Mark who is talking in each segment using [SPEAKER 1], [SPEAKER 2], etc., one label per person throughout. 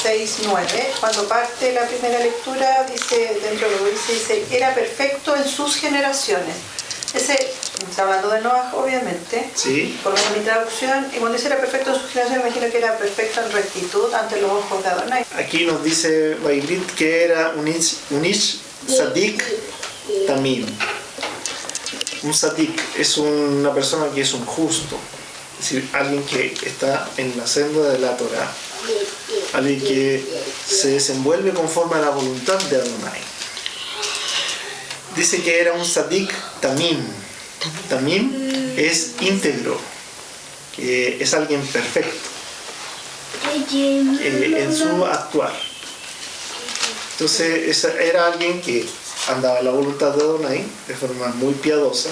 [SPEAKER 1] 6:9, cuando parte la primera lectura, dice, dentro de lo que dice, era perfecto en sus generaciones. Ese, está hablando de Noah, obviamente,
[SPEAKER 2] Sí.
[SPEAKER 1] por mi traducción, y cuando dice era perfecto en sus generaciones, me imagino que era perfecto en rectitud ante los ojos de Adonai.
[SPEAKER 2] Aquí nos dice Baibrit que era un ish Sadik Tamim. Un Sadik es una persona que es un justo, es decir, alguien que está en la senda de la Torah, alguien que se desenvuelve conforme a la voluntad de Adonai. Dice que era un Sadik Tamim. Tamim es íntegro, que es alguien perfecto en su actuar. Entonces era alguien que andaba en la voluntad de Adonai de forma muy piadosa,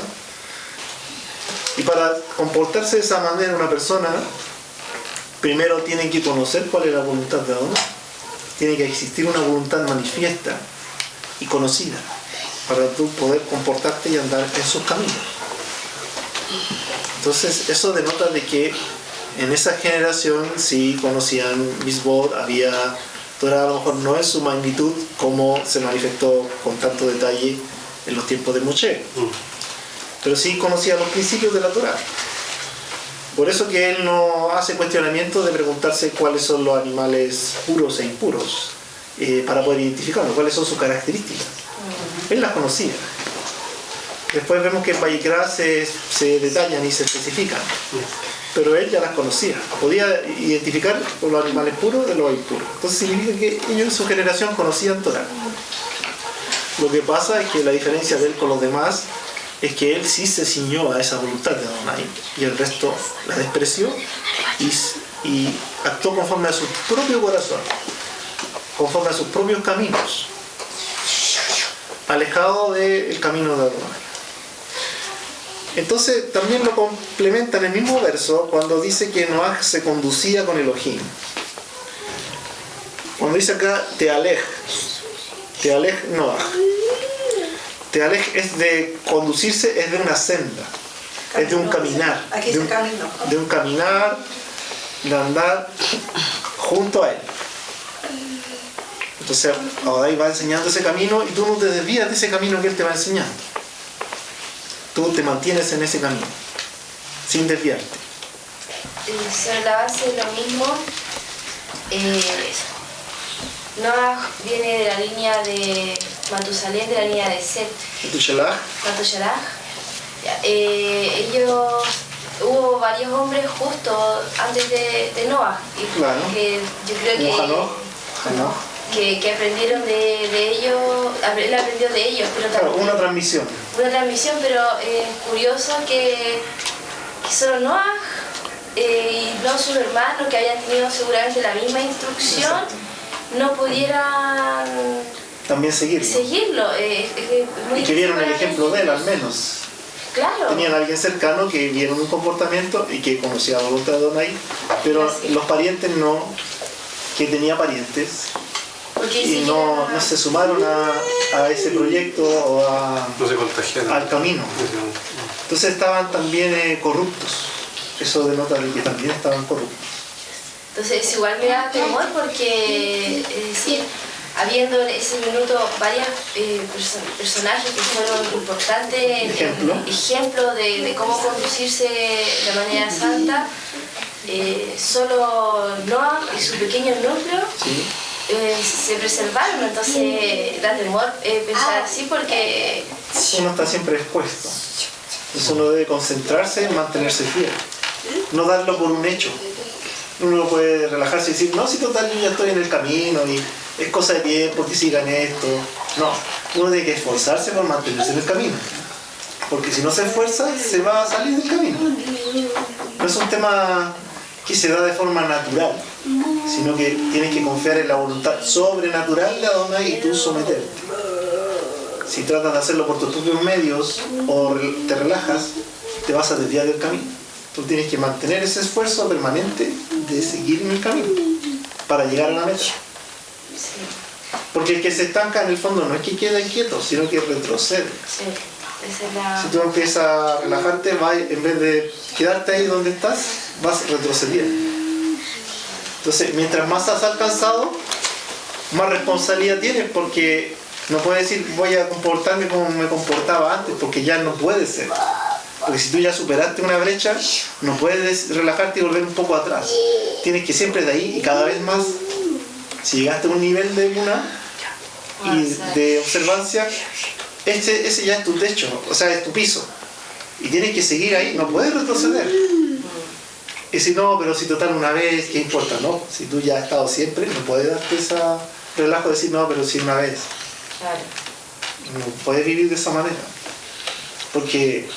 [SPEAKER 2] y para comportarse de esa manera una persona primero tiene que conocer cuál es la voluntad de Adonai, tiene que existir una voluntad manifiesta y conocida para tú poder comportarte y andar en sus caminos. Entonces eso denota de que en esa generación sí conocían Misbot, había Torah, a lo mejor no en su magnitud como se manifestó con tanto detalle en los tiempos de Moshe, pero sí conocía los principios de la Torah. Por eso que él no hace cuestionamiento de preguntarse cuáles son los animales puros e impuros, para poder identificarlos, cuáles son sus características. Él las conocía. Después vemos que en Vayikra se detallan y se especifican, pero él ya las conocía, podía identificar los animales puros de los impuros. Entonces significa que ellos en su generación conocían Torah. Lo que pasa es que la diferencia de él con los demás es que él sí se ciñó a esa voluntad de Adonai y el resto la despreció y actuó conforme a su propio corazón, conforme a sus propios caminos, alejado del camino de Adonai. Entonces también lo complementa en el mismo verso cuando dice que Noah se conducía con Elohim. Cuando dice acá Tealej Noah. Tealej es de conducirse, es de una senda, es de un caminar.
[SPEAKER 1] Aquí es camino.
[SPEAKER 2] De un caminar, de andar junto a él. Entonces Adonai va enseñando ese camino y tú no te desvías de ese camino que él te va enseñando. Tú te mantienes en ese camino, sin desviarte.
[SPEAKER 3] Sobre la base de lo mismo, Noah viene de la línea de Matusalén, de la línea de Set.
[SPEAKER 2] Matusalén.
[SPEAKER 3] Hubo varios hombres justos antes de Noah. Y
[SPEAKER 2] claro.
[SPEAKER 3] Yo creo que aprendieron de ellos, él aprendió de ellos, pero
[SPEAKER 2] claro,
[SPEAKER 3] también,
[SPEAKER 2] una transmisión, pero
[SPEAKER 3] es curioso que solo Noah y no sus hermanos, que habían tenido seguramente la misma instrucción, exacto, no pudieran
[SPEAKER 2] también seguirlo.
[SPEAKER 3] Muy
[SPEAKER 2] y que vieron el ejemplo de él, al menos.
[SPEAKER 3] Claro.
[SPEAKER 2] Tenían a alguien cercano que vieron un comportamiento y que conocía la voluntad de Adonai, pero así, los parientes no, que tenía parientes, y no se sumaron a ese proyecto o
[SPEAKER 4] no se contagiaron
[SPEAKER 2] al camino. Entonces estaban también corruptos. Eso denota de que también estaban corruptos.
[SPEAKER 3] Entonces igual me da temor porque, es decir, habiendo en ese minuto varios personajes que fueron importantes, ejemplo de cómo conducirse de manera santa, solo Noah y su pequeño núcleo, sí, se preservaron. Entonces da temor pensar así, porque
[SPEAKER 2] uno está siempre expuesto. Entonces uno debe concentrarse en mantenerse fiel, no darlo por un hecho. Uno no puede relajarse y decir, no, si total yo ya estoy en el camino y es cosa de tiempo que sigan esto. No, uno tiene que esforzarse por mantenerse en el camino, porque si no se esfuerza se va a salir del camino. No es un tema que se da de forma natural, sino que tienes que confiar en la voluntad sobrenatural de Adonai y tú someterte. Si tratas de hacerlo por tus propios medios o te relajas, te vas a desviar del camino. Tú tienes que mantener ese esfuerzo permanente de seguir en el camino para llegar a la meta. Porque el que se estanca en el fondo no es que quede quieto, sino que retrocede.
[SPEAKER 3] Sí, esa es la...
[SPEAKER 2] Si tú empiezas a relajarte, en vez de quedarte ahí donde estás, vas retrocediendo. Entonces, mientras más has alcanzado, más responsabilidad tienes, porque no puedes decir voy a comportarme como me comportaba antes, porque ya no puede ser. Porque si tú ya superaste una brecha, no puedes relajarte y volver un poco atrás. Tienes que siempre de ahí y cada vez más. Si llegaste a un nivel de emuná y de observancia, ese ya es tu techo, o sea, es tu piso. Y tienes que seguir ahí, no puedes retroceder. Y si no, pero si total una vez, ¿qué importa? No, si tú ya has estado siempre, no puedes darte ese relajo de decir no, pero si una vez.
[SPEAKER 3] Claro.
[SPEAKER 2] No puedes vivir de esa manera. Porque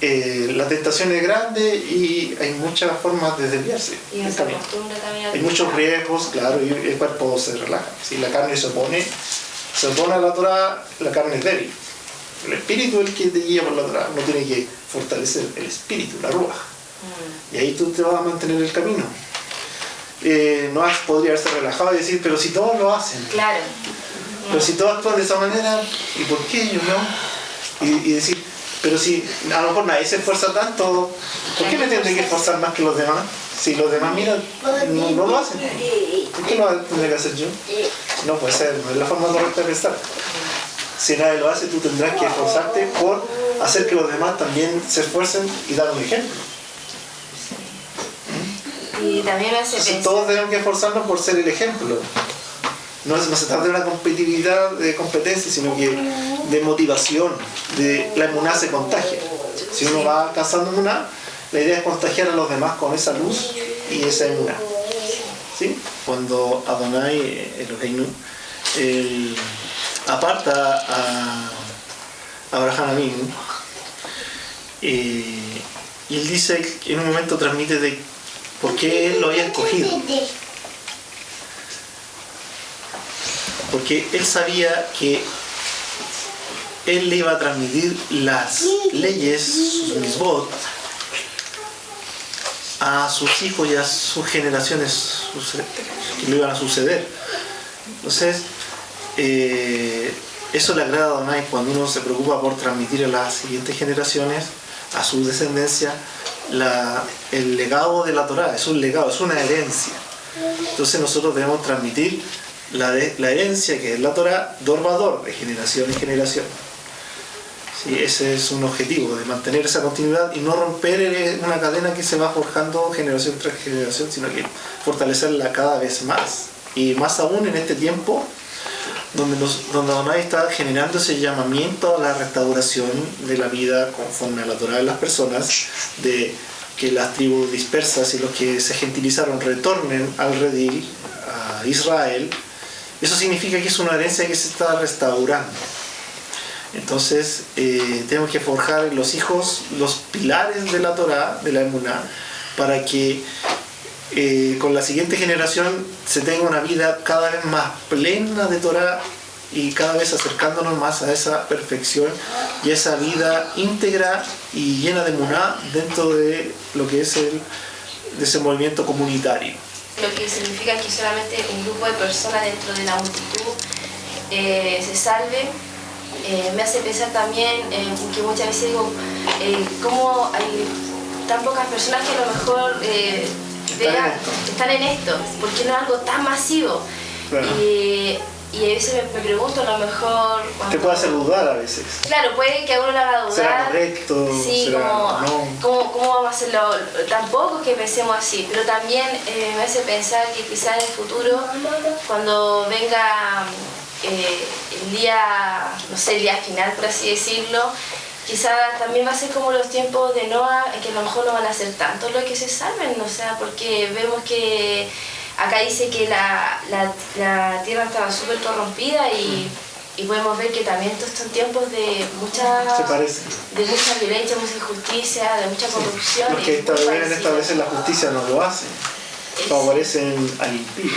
[SPEAKER 2] la tentación es grande y hay muchas formas de desviarse.
[SPEAKER 3] Y esa costumbre también.
[SPEAKER 2] Hay muchos riesgos, claro, y el cuerpo se relaja. Si la carne se opone a la Torá, la carne es débil. El espíritu es el que te guía por la Torá, no tiene que fortalecer el espíritu, la ruaj. Y ahí tú te vas a mantener el camino. No podría haberse relajado y decir, pero si todos lo hacen.
[SPEAKER 3] Claro.
[SPEAKER 2] Pero si todos actúan de esa manera, ¿y por qué yo no? Y decir, pero si a lo mejor nadie se esfuerza tanto, ¿por qué me tendré que esforzar más que los demás? Si los demás, mira, no lo hacen. ¿Por qué lo tendré que hacer yo? No puede ser, no es la forma correcta de pensar. Si nadie lo hace, tú tendrás que esforzarte por hacer que los demás también se esfuercen y dar un ejemplo.
[SPEAKER 3] Y también me hace pensar...
[SPEAKER 2] Todos tenemos que esforzarnos por ser el ejemplo. No se trata de una competitividad de competencia, sino que de motivación, de la emuná se contagia. Si uno va alcanzando emuná, la idea es contagiar a los demás con esa luz y esa emuná. ¿Sí? Cuando Adonai Eloheinu aparta a Abraham Avinu, y él dice que en un momento transmite de por qué él lo había escogido. Porque él sabía que él le iba a transmitir las leyes, sus misbot, a sus hijos y a sus generaciones que le iban a suceder. Entonces, eso le agrada a Adonai cuando uno se preocupa por transmitir a las siguientes generaciones, a su descendencia, el legado de la Torá. Es un legado, es una herencia. Entonces nosotros debemos transmitir la herencia que es la Torá, dor va dor, de generación en generación. Sí, ese es un objetivo, de mantener esa continuidad y no romper una cadena que se va forjando generación tras generación, sino que fortalecerla cada vez más. Y más aún en este tiempo donde Adonai está generando ese llamamiento a la restauración de la vida conforme a la Torá de las personas, de que las tribus dispersas y los que se gentilizaron retornen al redil, a Israel. Eso significa que es una herencia que se está restaurando. Entonces tenemos que forjar en los hijos los pilares de la Torá, de la emuná, para que con la siguiente generación se tenga una vida cada vez más plena de Torá y cada vez acercándonos más a esa perfección y a esa vida íntegra y llena de emuná dentro de lo que es el desenvolvimiento comunitario.
[SPEAKER 3] Lo que significa que solamente un grupo de personas dentro de la multitud se salve. Me hace pensar también que muchas veces digo cómo hay tan pocas personas que a lo mejor están en esto, porque no es algo tan masivo.
[SPEAKER 2] Claro.
[SPEAKER 3] Y a veces me pregunto, a lo mejor...
[SPEAKER 2] Te puede hacer dudar a veces.
[SPEAKER 3] Claro, puede que a uno le haga dudar.
[SPEAKER 2] ¿Será correcto?
[SPEAKER 3] Sí,
[SPEAKER 2] ¿será no?
[SPEAKER 3] ¿Cómo vamos a hacerlo? Tampoco es que pensemos así, pero también me hace pensar que quizás en el futuro, cuando venga el día, no sé, el día final, por así decirlo, quizás también va a ser como los tiempos de Noah, en que a lo mejor no van a ser tantos los que se salven, o sea, porque vemos que acá dice que la tierra estaba súper corrompida y podemos ver que también estos son tiempos de mucha violencia, mucha injusticia, de mucha corrupción.
[SPEAKER 2] Los que establecen la justicia no lo hacen, favorecen al impío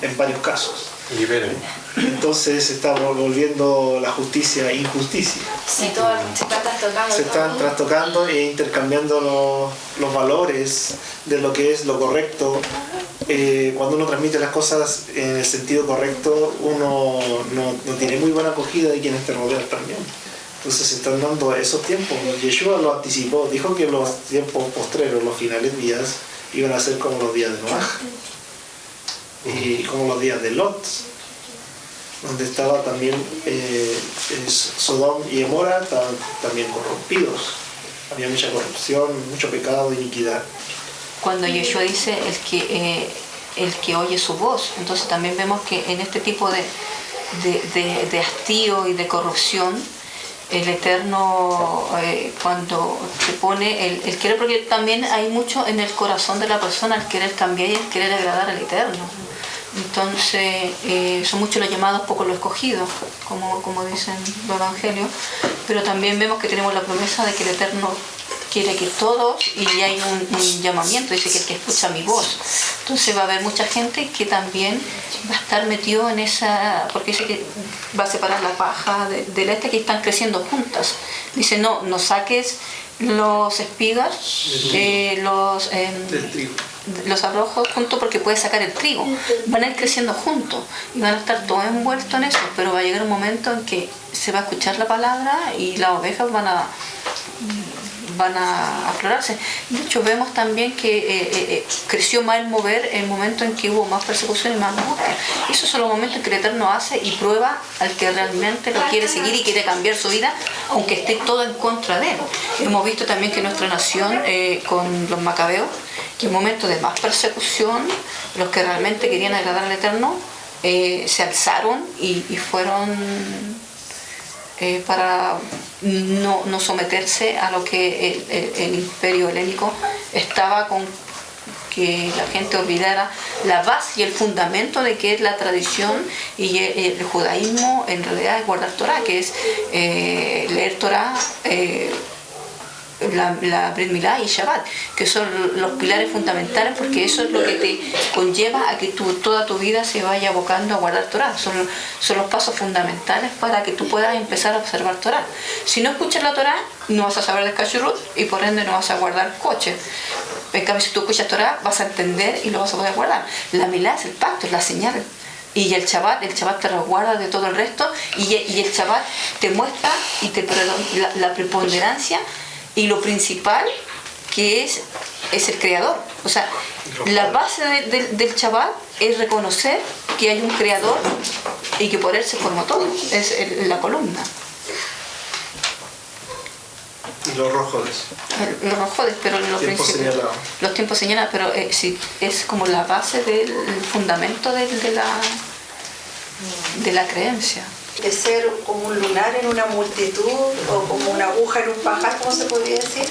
[SPEAKER 2] en varios casos.
[SPEAKER 4] Liberen.
[SPEAKER 2] Entonces se está volviendo la justicia injusticia.
[SPEAKER 3] Sí, todo se está trastocando.
[SPEAKER 2] Se están trastocando e intercambiando los valores de lo que es lo correcto. Cuando uno transmite las cosas en el sentido correcto, uno no tiene muy buena acogida de quienes te rodean también. Entonces se están dando esos tiempos. Yeshua lo anticipó, dijo que los tiempos postreros, los finales días, iban a ser como los días de Noah. y como los días de Lot, donde estaba también Sodom y Gomorra estaban también corrompidos. Había mucha corrupción, mucho pecado, iniquidad.
[SPEAKER 4] Cuando Yeshua dice el que oye su voz, entonces también vemos que en este tipo de hastío y de corrupción, el Eterno cuando se pone el querer, porque también hay mucho en el corazón de la persona el querer cambiar y el querer agradar al Eterno. Entonces son muchos los llamados, pocos los escogidos, como dicen los evangelios, pero también vemos que tenemos la promesa de que el Eterno quiere que todos, y hay un llamamiento, dice que el que escucha mi voz. Entonces va a haber mucha gente que también va a estar metido en esa, porque dice que va a separar la paja del este, que están creciendo juntas. Dice, no saques los espigas, los abrojos juntos, porque puedes sacar el trigo. Van a ir creciendo juntos y van a estar todos envueltos en eso, pero va a llegar un momento en que se va a escuchar la palabra y las ovejas van a aflorarse. De hecho, vemos también que creció más el mover en el momento en que hubo más persecución y más angustia. Esos son los momentos en que el Eterno hace y prueba al que realmente lo quiere seguir y quiere cambiar su vida, aunque esté todo en contra de él. Hemos visto también que nuestra nación, con los macabeos, que en momentos de más persecución, los que realmente querían agradar al Eterno, se alzaron y fueron para no someterse a lo que el imperio helénico estaba con, que la gente olvidara la base y el fundamento de que es la tradición, y el judaísmo en realidad es guardar Torah, que es leer Torah, la Brit Milá y Shabbat, que son los pilares fundamentales, porque eso es lo que te conlleva a que toda tu vida se vaya abocando a guardar Torah. Son los pasos fundamentales para que tú puedas empezar a observar Torah. Si no escuchas la Torah, no vas a saber de Kashrut y por ende no vas a guardar coche. En cambio, si tú escuchas Torah, vas a entender y lo vas a poder guardar. La Milá es el pacto, es la señal. Y el Shabbat te resguarda de todo el resto, y el Shabbat te muestra y la preponderancia y lo principal que es el Creador. O sea, la base del Shabbat es reconocer que hay un Creador y que por él se formó todo. Es la columna.
[SPEAKER 2] Y los rojodes.
[SPEAKER 4] Los rojodes, pero en los tiempos señalados. Pero sí, es como la base del fundamento de la creencia.
[SPEAKER 1] De ser como un lunar en una multitud o como una aguja en un pajar, ¿cómo se podría decir?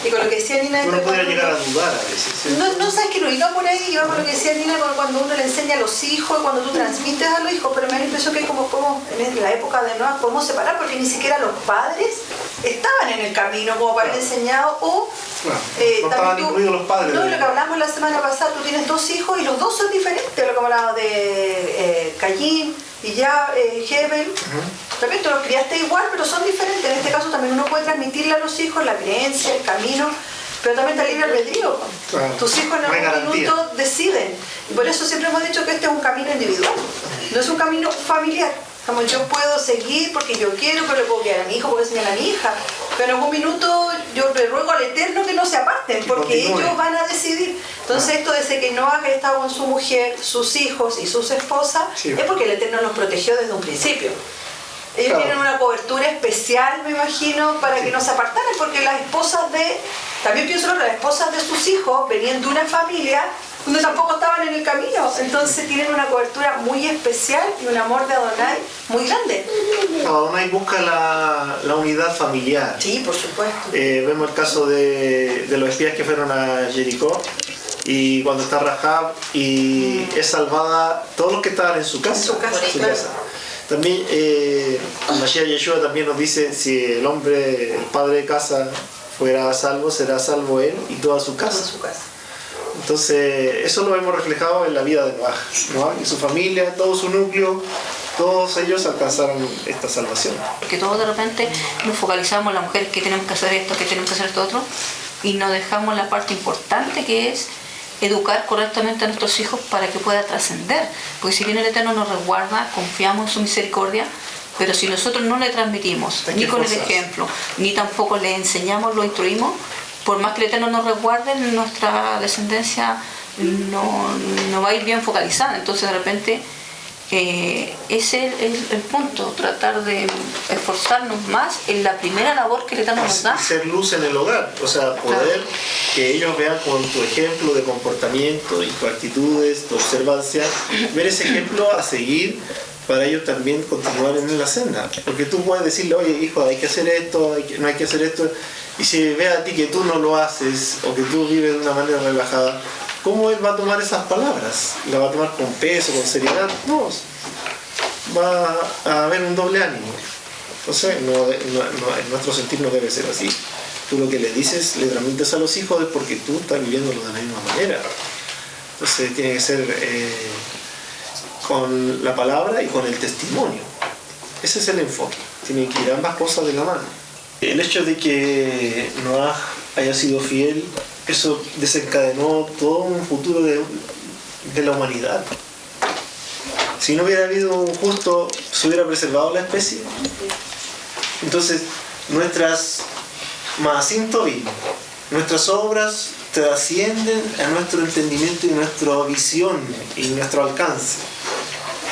[SPEAKER 1] Y con lo que decía Nina...
[SPEAKER 2] Uno podría llegar a dudar a veces. ¿Sí?
[SPEAKER 1] No sabes que no iba por ahí, iba por lo que decía Nina, cuando uno le enseña a los hijos, cuando tú transmites a los hijos, pero me da la impresión que hay como en la época de Noah podemos separar, porque ni siquiera los padres estaban en el camino como para haber enseñado, o...
[SPEAKER 2] no estaban incluidos los padres.
[SPEAKER 1] No, lo que hablamos la semana pasada, tú tienes 2 hijos y los 2 son diferentes, lo que hablaba de Caín y ya Hebel. De repente los criaste igual, pero son diferentes. En este caso también uno puede transmitirle a los hijos la creencia, el camino, pero también está libre albedrío.
[SPEAKER 2] Claro.
[SPEAKER 1] Tus hijos en algún minuto deciden. Y por eso siempre hemos dicho que este es un camino individual, no es un camino familiar. Como yo puedo seguir porque yo quiero, pero le puedo guiar a mi hijo, puedo enseñar a mi hija. Pero en algún minuto yo le ruego al Eterno que no se aparten, porque ellos van a decidir. Entonces esto desde que Noah haya estado con su mujer, sus hijos y sus esposas, es porque el Eterno los protegió desde un principio. Ellos tienen una cobertura especial, me imagino, para que no se apartaran, porque las esposas también pienso que las esposas de sus hijos venían de una familia donde tampoco estaban en el camino, entonces tienen una cobertura muy especial y un amor de Adonai muy grande.
[SPEAKER 2] Adonai busca la unidad familiar.
[SPEAKER 1] Sí, por supuesto.
[SPEAKER 2] Vemos el caso de los espías que fueron a Jericó, y cuando está Rahab y es salvada todos los que estaban en su casa.
[SPEAKER 1] En su casa,
[SPEAKER 2] en su casa. También Mashiach Yeshua también nos dice, si el hombre, el padre de casa fuera salvo, será salvo él y toda su casa.
[SPEAKER 1] Toda su casa.
[SPEAKER 2] Entonces eso lo vemos reflejado en la vida de Noah y su familia, todo su núcleo, todos ellos alcanzaron esta salvación.
[SPEAKER 4] Porque todos de repente nos focalizamos en las mujeres, que tenemos que hacer esto, que tenemos que hacer esto otro, y nos dejamos la parte importante, que es educar correctamente a nuestros hijos para que pueda trascender. Porque si bien el Eterno nos resguarda, confiamos en su misericordia, pero si nosotros no le transmitimos, ni con el ejemplo, ni tampoco le enseñamos, lo instruimos, por más que el Eterno nos resguarde, nuestra descendencia no va a ir bien focalizada. Entonces de repente ese es el punto, tratar de esforzarnos más en la primera labor que el Eterno nos da.
[SPEAKER 2] Ser luz en el hogar, o sea, poder que ellos vean con tu ejemplo de comportamiento y tus actitudes, tu observancia, ver ese ejemplo a seguir para ellos también continuar en la senda. Porque tú puedes decirle, oye hijo, hay que hacer esto, no hay que hacer esto, y si ve a ti que tú no lo haces o que tú vives de una manera relajada, ¿cómo él va a tomar esas palabras? ¿La va a tomar con peso, con seriedad? No, va a haber un doble ánimo. Entonces, en nuestro sentir no debe ser así. Tú lo que le dices, le transmites a los hijos es porque tú estás viviéndolo de la misma manera. Entonces tiene que ser con la palabra y con el testimonio. Ese es el enfoque. Tienen que ir ambas cosas de la mano. El hecho de que Noah haya sido fiel, eso desencadenó todo un futuro de la humanidad. Si no hubiera habido un justo, se hubiera preservado la especie. Entonces, nuestras Maasim Tovim, nuestras obras trascienden a nuestro entendimiento y nuestra visión y nuestro alcance.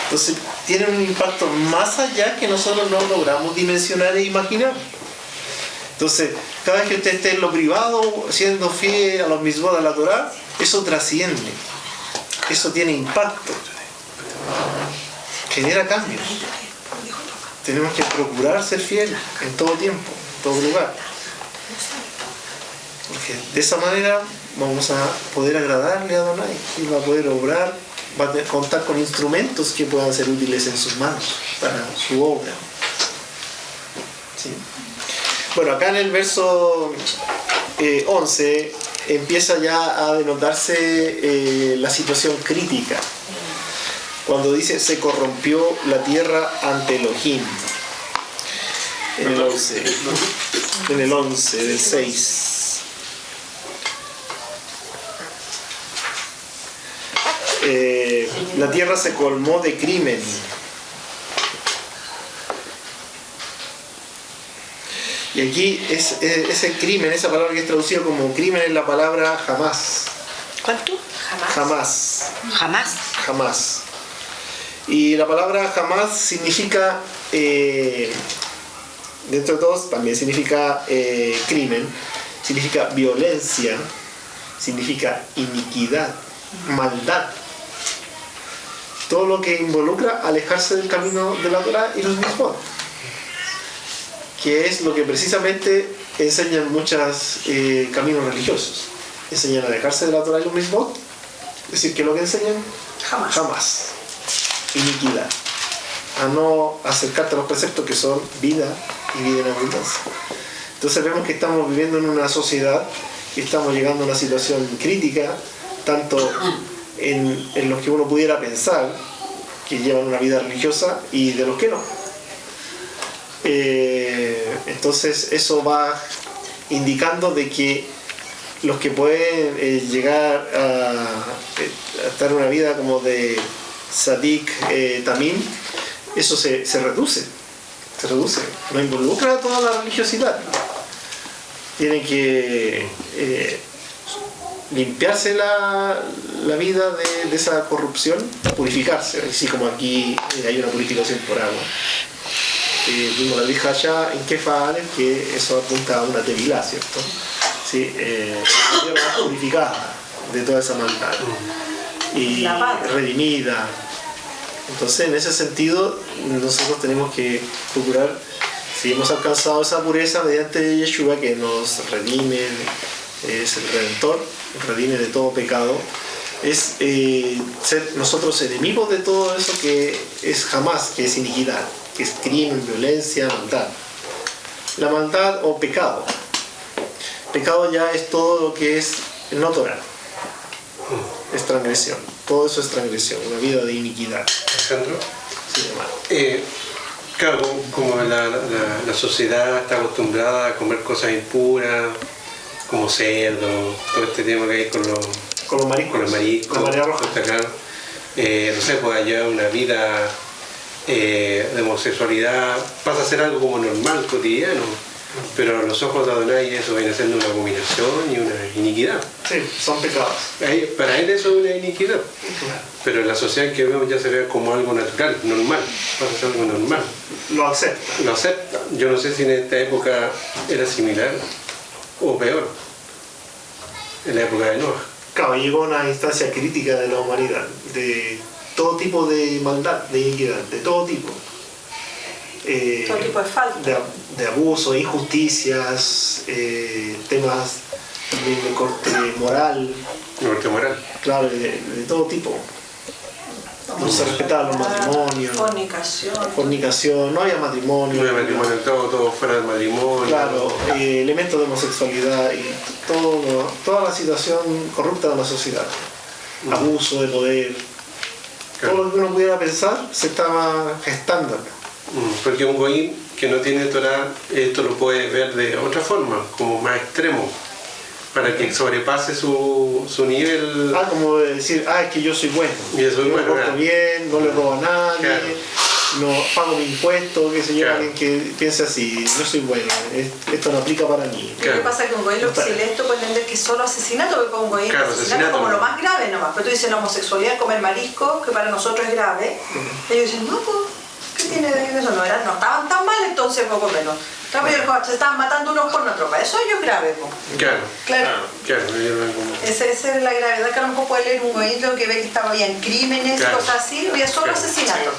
[SPEAKER 2] Entonces, tienen un impacto más allá que nosotros no logramos dimensionar e imaginar. Entonces, cada vez que usted esté en lo privado, siendo fiel a los mitzvot de la Torah, eso trasciende. Eso tiene impacto. Genera cambios. Tenemos que procurar ser fieles en todo tiempo, en todo lugar. Porque de esa manera vamos a poder agradarle a Adonai. Y va a poder obrar, va a contar con instrumentos que puedan ser útiles en sus manos para su obra. ¿Sí? Bueno, acá en el verso 11 empieza ya a denotarse la situación crítica. Cuando dice, se corrompió la tierra ante Elohim. En el 11 del 6. La tierra se colmó de crimen. Y aquí ese crimen, esa palabra que es traducida como crimen, es la palabra jamás.
[SPEAKER 1] ¿Cuánto?
[SPEAKER 2] Jamás.
[SPEAKER 1] Jamás.
[SPEAKER 2] Jamás. Y la palabra jamás significa, dentro de todos, también significa crimen, significa violencia, significa iniquidad, maldad. Todo lo que involucra alejarse del camino de la Torah y los mitzvot, que es lo que precisamente enseñan muchos caminos religiosos. Enseñan a alejarse de la Torah y los mitzvot, es decir, que lo que enseñan jamás. Iniquidad, a no acercarte a los preceptos que son vida y vida en abundancia. Entonces vemos que estamos viviendo en una sociedad que estamos llegando a una situación crítica, tanto en los que uno pudiera pensar que llevan una vida religiosa y de los que no. Entonces eso va indicando de que los que pueden llegar a estar en una vida como de Sadik Tamim, eso se reduce, no involucra toda la religiosidad. Tienen que limpiarse la vida de esa corrupción, purificarse, así como aquí hay una purificación por agua. Vimos la Brit Hashá en Kefa Aleph, que eso apunta a una tevilá, ¿cierto? Sí, purificada de toda esa maldad y redimida. Entonces, en ese sentido, nosotros tenemos que procurar, si hemos alcanzado esa pureza mediante Yeshua, que nos redime, es el Redentor, nos redime de todo pecado, es ser nosotros enemigos de todo eso que es jamás, que es iniquidad, que es crimen, violencia, maldad. La maldad o pecado. Pecado ya es todo lo que es no Torah. Es transgresión. Todo eso es transgresión, una vida de iniquidad.
[SPEAKER 5] Alejandro,
[SPEAKER 2] Sí, hermano.
[SPEAKER 5] claro, como la sociedad está acostumbrada a comer cosas impuras, como cerdo, todo este tema que hay con los mariscos,
[SPEAKER 2] la marea roja.
[SPEAKER 5] claro. No sé, pues allá una vida de homosexualidad pasa a ser algo como normal, cotidiano. Pero a los ojos de Adonai eso viene siendo una abominación y una iniquidad.
[SPEAKER 2] Sí, son pecados.
[SPEAKER 5] Para él eso es una iniquidad. Pero en la sociedad que vemos ya se ve como algo natural, normal. Pasa a ser algo normal.
[SPEAKER 2] Lo acepta.
[SPEAKER 5] Lo acepta. Yo no sé si en esta época era similar o peor. En la época de Noah.
[SPEAKER 2] Claro, llegó a una instancia crítica de la humanidad, de todo tipo de maldad, de iniquidad, de todo tipo.
[SPEAKER 1] Todo tipo de falta.
[SPEAKER 2] De abuso, injusticias, temas también de corte moral.
[SPEAKER 5] De corte moral.
[SPEAKER 2] Claro, de todo tipo. No se respetaban los matrimonios. Fornicación, no había matrimonio.
[SPEAKER 5] No había matrimonio, todo fuera del matrimonio.
[SPEAKER 2] Claro, elementos de homosexualidad y toda la situación corrupta de la sociedad. Abuso de poder.
[SPEAKER 5] Claro.
[SPEAKER 2] Todo lo que uno pudiera pensar se estaba gestando acá.
[SPEAKER 5] Porque un goín que no tiene Torah, esto lo puede ver de otra forma, como más extremo, para que sobrepase su nivel.
[SPEAKER 2] Como decir, es que yo soy bueno.
[SPEAKER 5] Yo soy bueno,
[SPEAKER 2] me porto bien, no le robo a nadie,
[SPEAKER 5] claro.
[SPEAKER 2] No pago mi impuesto, qué sé yo,
[SPEAKER 5] Claro.
[SPEAKER 2] alguien que piense así, yo soy bueno, esto no aplica para mí.
[SPEAKER 1] Lo que pasa es que un goy lo esto puede entender que es solo asesinato, porque para un goy asesinato es como lo más grave nomás. Pero tú dices la homosexualidad, comer marisco, que para nosotros es grave. Ellos dicen, no, pues, ¿qué tiene de eso? No estaban tan mal, entonces poco menos. Se estaban matando unos con otros, para eso ellos es grave.
[SPEAKER 5] Claro.
[SPEAKER 1] Esa es la gravedad que a lo mejor puede leer un goyito que ve que estaba bien crímenes, cosas así, y es solo asesinato.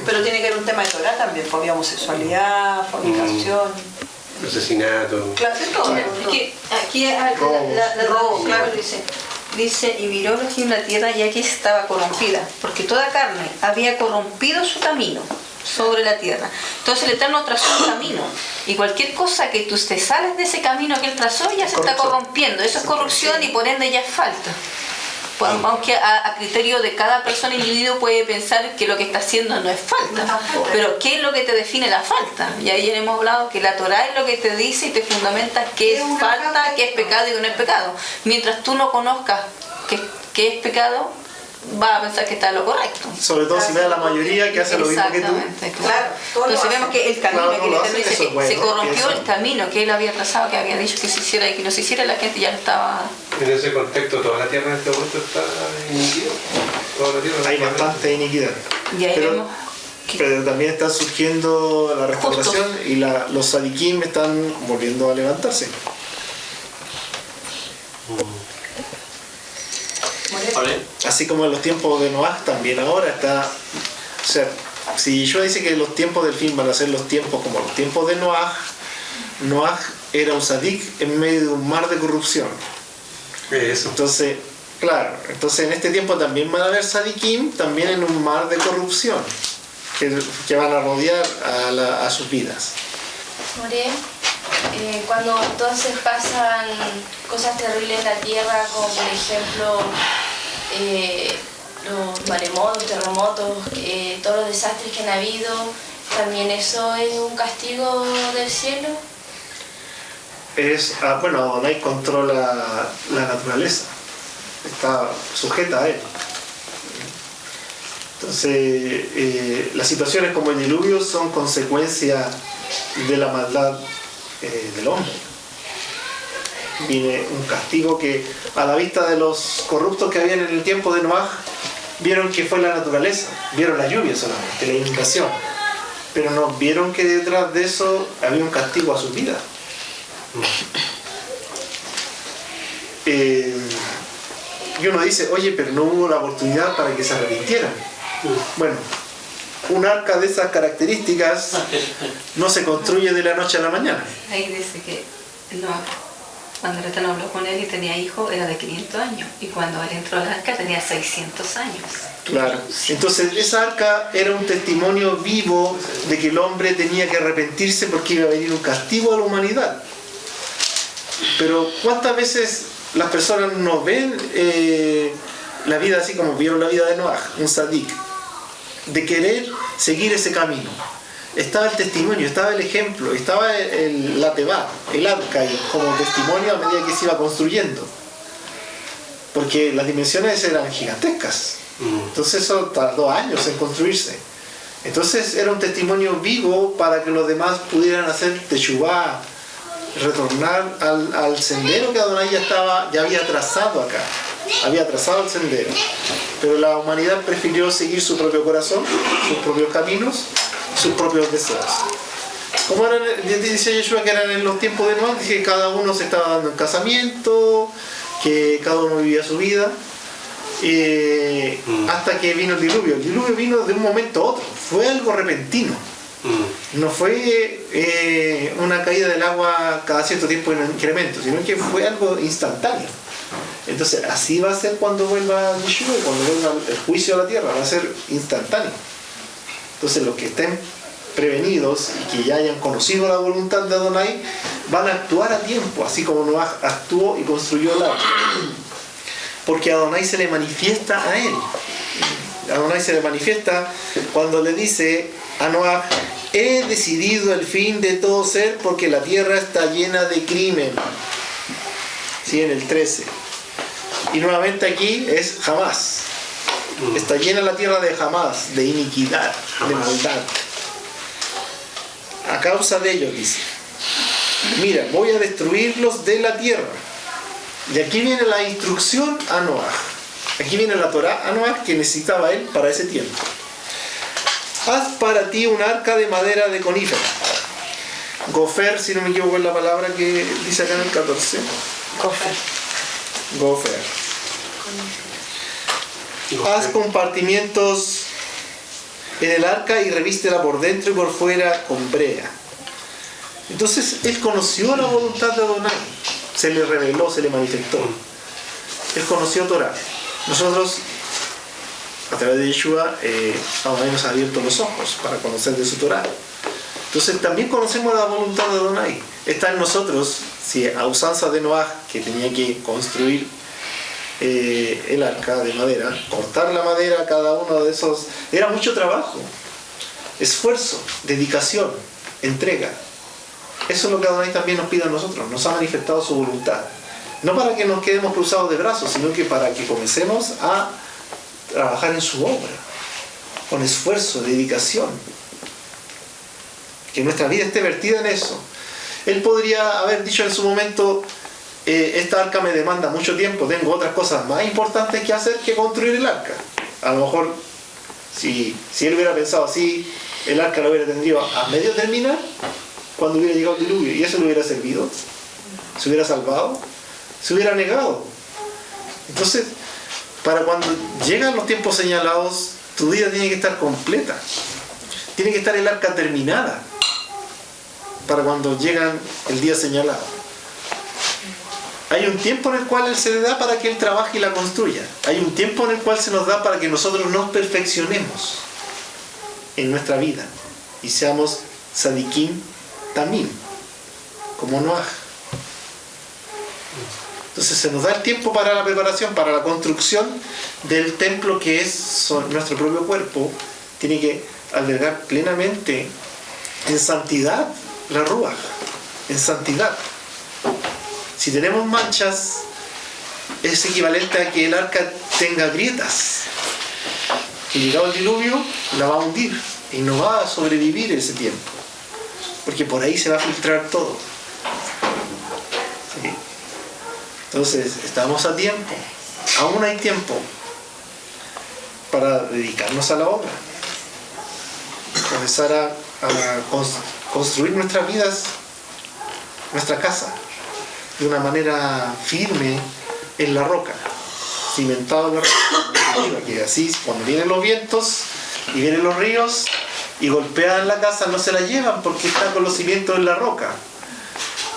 [SPEAKER 1] Pero tiene que haber un tema de Torah también, había homosexualidad, fornicación.
[SPEAKER 5] Asesinato.
[SPEAKER 1] Claro, es todo.
[SPEAKER 4] Es que aquí la traducción dice, y miró Elohim la tierra ya que estaba corrompida, porque toda carne había corrompido su camino sobre la tierra. Entonces el Eterno trazó un camino, y cualquier cosa que tú te sales de ese camino que él trazó ya se está corrompiendo. Eso es corrupción y por ende ya es falta. Aunque a criterio de cada persona individuo puede pensar que lo que está haciendo no es falta, pero ¿qué es lo que te define la falta? Y ahí ya hemos hablado que la Torah es lo que te dice y te fundamenta qué es falta, qué es pecado y qué no es pecado. Mientras tú no conozcas qué es pecado, vas a pensar que está en lo correcto.
[SPEAKER 2] Sobre todo si ve a la mayoría que hace lo mismo que tú.
[SPEAKER 1] Claro.
[SPEAKER 4] Entonces vemos que el camino que el Eterno dice que
[SPEAKER 2] bueno,
[SPEAKER 4] se corrompió
[SPEAKER 2] eso.
[SPEAKER 4] El camino que él había trazado, que había dicho que se hiciera y que no se hiciera, la gente ya no estaba.
[SPEAKER 5] En ese contexto, toda la tierra en este momento está iniquidad. Toda la tierra
[SPEAKER 2] Hay
[SPEAKER 5] está
[SPEAKER 2] bastante iniquidad.
[SPEAKER 4] Y ahí
[SPEAKER 2] Pero,
[SPEAKER 4] vemos
[SPEAKER 2] pero también está surgiendo la restauración y los sadiquim están volviendo a levantarse. Así como en los tiempos de Noah también ahora está. O sea, si yo dice que los tiempos del fin van a ser los tiempos como los tiempos de Noah, Noah era un sadik en medio de un mar de corrupción.
[SPEAKER 5] Eso.
[SPEAKER 2] Entonces, claro, entonces en este tiempo también van a haber sadikim también en un mar de corrupción que van a rodear a sus vidas.
[SPEAKER 3] More, cuando entonces pasan cosas terribles en la tierra, como por ejemplo los maremotos, terremotos, todos los desastres que han habido, ¿también eso es un castigo del cielo?
[SPEAKER 2] Bueno, Adonai controla la naturaleza, está sujeta a él. Entonces, las situaciones como el diluvio son consecuencia de la maldad del hombre. Viene un castigo que a la vista de los corruptos que habían en el tiempo de Noah, vieron que fue la naturaleza, vieron la lluvia solamente, la inundación, pero no vieron que detrás de eso había un castigo a sus vidas. Y uno dice, oye, pero no hubo la oportunidad para que se arrepintieran. Bueno, un arca de esas características no se construye de la noche a la mañana.
[SPEAKER 4] Ahí dice que cuando el Eterno habló con él y tenía hijos era de 500 años, y cuando él entró al arca tenía 600 años.
[SPEAKER 2] Claro. Entonces esa arca era un testimonio vivo de que el hombre tenía que arrepentirse porque iba a venir un castigo a la humanidad. Pero ¿cuántas veces las personas no ven la vida así como vieron la vida de Noah, un sadik, de querer seguir ese camino? Estaba el testimonio, estaba el ejemplo, estaba la teba, el arca como testimonio a medida que se iba construyendo. Porque las dimensiones eran gigantescas. Entonces eso tardó años en construirse. Entonces era un testimonio vivo para que los demás pudieran hacer teshuvá, retornar al sendero que Adonai ya había trazado acá. Había trazado el sendero. Pero la humanidad prefirió seguir su propio corazón, sus propios caminos, sus propios deseos. Como dice Yeshua que eran en los tiempos de Noé, que cada uno se estaba dando en casamiento, que cada uno vivía su vida, hasta que vino el diluvio. El diluvio vino de un momento a otro, fue algo repentino. No fue una caída del agua cada cierto tiempo en incremento, sino que fue algo instantáneo. Entonces así va a ser cuando vuelva Yeshua, cuando vuelva el juicio a la tierra, va a ser instantáneo. Entonces los que estén prevenidos y que ya hayan conocido la voluntad de Adonai van a actuar a tiempo, así como Noah actuó y construyó el arca, porque Adonai se le manifiesta a él. Adonai se le manifiesta cuando le dice a Noah: he decidido el fin de todo ser porque la tierra está llena de crimen. Sí, en el 13. Y nuevamente aquí es jamás. Está llena la tierra de jamás, de iniquidad, de maldad. A causa de ello, dice: mira, voy a destruirlos de la tierra. Y aquí viene la instrucción a Noah. Aquí viene la Torá a Noah que necesitaba él para ese tiempo. Haz para ti un arca de madera de conífera. Gofer, si no me equivoco es la palabra que dice acá en el 14. Gofer. Haz compartimientos en el arca y revístela por dentro y por fuera con brea. Entonces él conoció la voluntad de Adonai, se le reveló, se le manifestó. Él conoció Torah. Nosotros, a través de Yeshua, Adonai nos ha abierto los ojos para conocer de su Torah. Entonces también conocemos la voluntad de Adonai. Está en nosotros, si a usanza de Noah, que tenía que construir el arca de madera, cortar la madera, cada uno de esos, era mucho trabajo, esfuerzo, dedicación, entrega. Eso es lo que Adonai también nos pide a nosotros, nos ha manifestado su voluntad. No para que nos quedemos cruzados de brazos, sino que para que comencemos a trabajar en su obra, con esfuerzo, dedicación. Que nuestra vida esté vertida en eso. Él podría haber dicho en su momento: esta arca me demanda mucho tiempo, tengo otras cosas más importantes que hacer que construir el arca. A lo mejor, si él hubiera pensado así, el arca lo hubiera tenido a medio terminar cuando hubiera llegado el diluvio, y eso le hubiera servido, se hubiera salvado, se hubiera negado. Entonces, para cuando llegan los tiempos señalados, tu vida tiene que estar completa, tiene que estar el arca terminada para cuando llegan el día señalado. Hay un tiempo en el cual Él se le da para que Él trabaje y la construya. Hay un tiempo en el cual se nos da para que nosotros nos perfeccionemos en nuestra vida y seamos Sadikim Tamim, como Noah. Entonces se nos da el tiempo para la preparación, para la construcción del templo que es nuestro propio cuerpo. Tiene que albergar plenamente en santidad la Ruach, en santidad. Si tenemos manchas, es equivalente a que el arca tenga grietas. Y llegado el diluvio, la va a hundir y no va a sobrevivir ese tiempo, porque por ahí se va a filtrar todo. ¿Sí? Entonces, estamos a tiempo, aún hay tiempo para dedicarnos a la obra, comenzar a construir nuestras vidas, nuestra casa, de una manera firme en la roca, cimentado en la roca, que así cuando vienen los vientos y vienen los ríos y golpean la casa, no se la llevan porque está con los cimientos en la roca.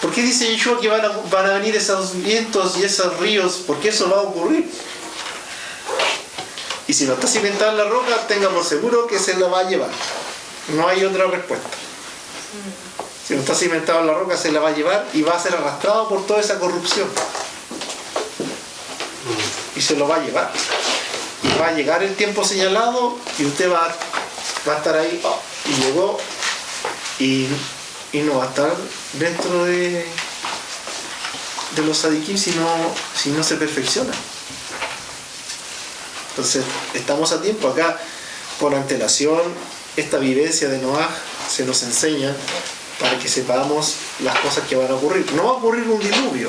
[SPEAKER 2] ¿Por qué dice Yeshua que van a venir esos vientos y esos ríos? Porque eso va a ocurrir. Y si no está cimentado en la roca, tenga por seguro que se la va a llevar. No hay otra respuesta. Si no está cimentado en la roca, se la va a llevar y va a ser arrastrado por toda esa corrupción. Y se lo va a llevar. Y va a llegar el tiempo señalado y usted va a estar ahí. Y llegó y no va a estar dentro de los sadikim si no se perfecciona. Entonces, estamos a tiempo. Acá, por antelación, esta vivencia de Noah se nos enseña para que sepamos las cosas que van a ocurrir. No va a ocurrir un diluvio,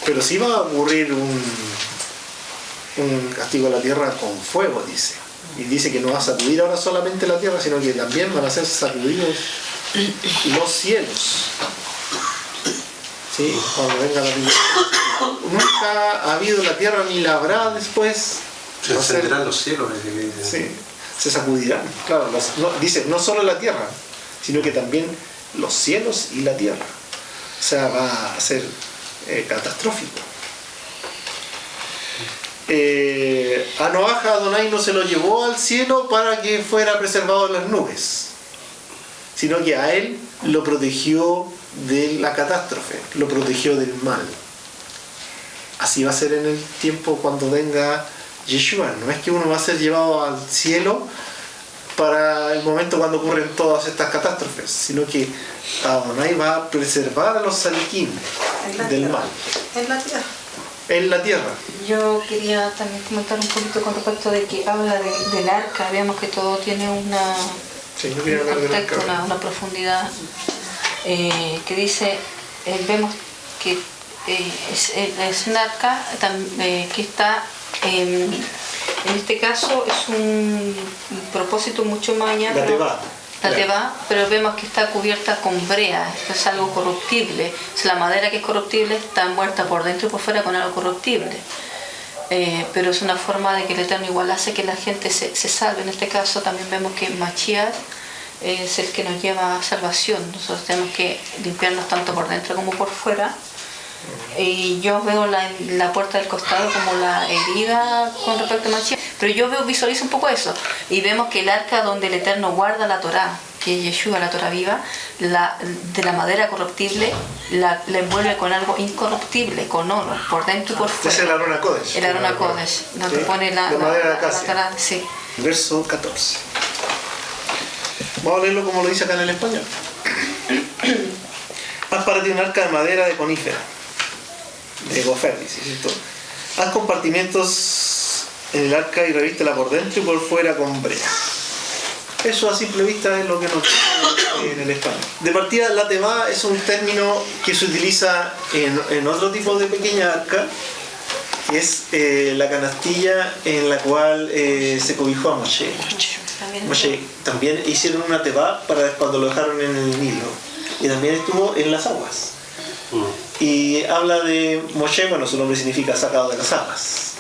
[SPEAKER 2] pero sí va a ocurrir un castigo a la tierra con fuego, dice. Y dice que no va a sacudir ahora solamente la tierra, sino que también van a ser sacudidos los cielos. Sí, cuando venga la tierra. Nunca ha habido la tierra ni la habrá después.
[SPEAKER 5] Se encenderán los cielos.
[SPEAKER 2] Sí, se sacudirán. Claro, dice no solo la tierra, sino que también los cielos y la tierra. O sea, va a ser catastrófico. A Noaj, Adonai no se lo llevó al cielo para que fuera preservado de las nubes, sino que a él lo protegió de la catástrofe, lo protegió del mal. Así va a ser en el tiempo cuando venga Yeshua. No es que uno va a ser llevado al cielo para el momento cuando ocurren todas estas catástrofes, sino que Adonai va a preservar a los saliquín del mal.
[SPEAKER 1] En la tierra.
[SPEAKER 2] En la tierra.
[SPEAKER 4] Yo quería también comentar un poquito con respecto de que habla del arca. Vemos que todo tiene un contexto, una profundidad que dice, vemos que es un arca que está, en este caso es un propósito mucho más allá. La teba, pero vemos que está cubierta con brea. Esto es algo corruptible. O sea, la madera que es corruptible está muerta por dentro y por fuera con algo corruptible. Pero es una forma de que el Eterno igual hace que la gente se salve. En este caso también vemos que Mashiach es el que nos lleva a salvación. Nosotros tenemos que limpiarnos tanto por dentro como por fuera. Y yo veo la puerta del costado como la herida con respecto a Mashiach, pero yo visualizo un poco eso, y vemos que el arca donde el Eterno guarda la Torá, que es Yeshua, la Torá viva, de la madera corruptible, la envuelve con algo incorruptible, con oro, por dentro y por fuera.
[SPEAKER 2] Es el Arona Kodesh.
[SPEAKER 4] El Arona Kodesh, donde pone la
[SPEAKER 2] madera de acacia.
[SPEAKER 4] Torá, sí.
[SPEAKER 2] Verso 14. Vamos a leerlo como lo dice acá en el español. Haz para ti un arca de madera de conífera, de gofer, dice, ¿cierto? Haz compartimientos en el arca y revístela por dentro y por fuera con brea. Eso a simple vista es lo que nos dice en el español. De partida, la teba es un término que se utiliza en otro tipo de pequeña arca, que es la canastilla en la cual se cobijó a Moshe. Moshe también hicieron una teba para cuando lo dejaron en el Nilo, y también estuvo en las aguas. Y habla de Moshe, bueno, su nombre significa sacado de las aguas.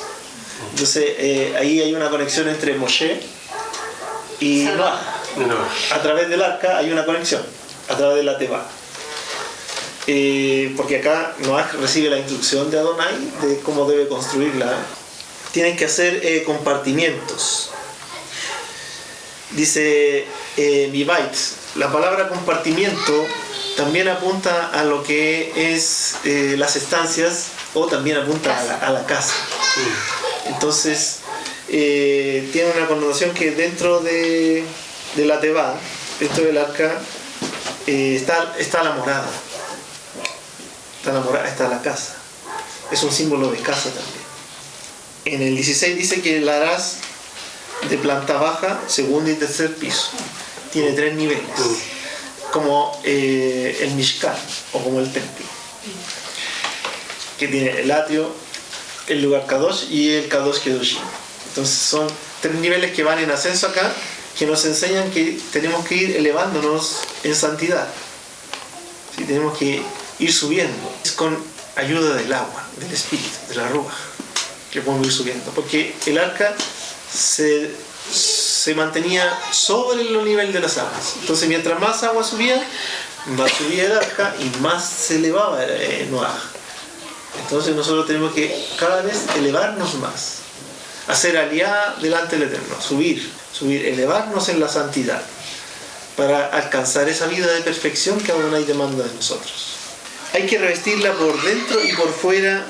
[SPEAKER 2] Entonces ahí hay una conexión entre Moshe y Noah. A través del arca hay una conexión, a través de la teba. Porque acá Noah recibe la instrucción de Adonai de cómo debe construirla. Tienen que hacer compartimientos. Dice Mibait, la palabra compartimiento también apunta a lo que es las estancias, o también apunta a la casa. Entonces tiene una connotación que dentro de la teba, dentro del arca, está la morada. Está la casa. Es un símbolo de casa también. En el 16 dice que la harás de planta baja, segundo y tercer piso. Tiene 3 niveles. Como el Mishkan, o como el templo, que tiene el atrio, el lugar Kadosh y el Kadosh Kedoshim. Entonces son 3 niveles que van en ascenso acá, que nos enseñan que tenemos que ir elevándonos en santidad. ¿Sí? Tenemos que ir subiendo. Es con ayuda del agua, del espíritu, de la ruaj, que podemos ir subiendo. Porque el arca se mantenía sobre el nivel de las aguas. Entonces mientras más agua subía, más subía el arca y más se elevaba Noah. Entonces nosotros tenemos que cada vez elevarnos más, hacer aliá delante del Eterno, subir, elevarnos en la santidad para alcanzar esa vida de perfección que Adonai demanda de nosotros. Hay que revestirla por dentro y por fuera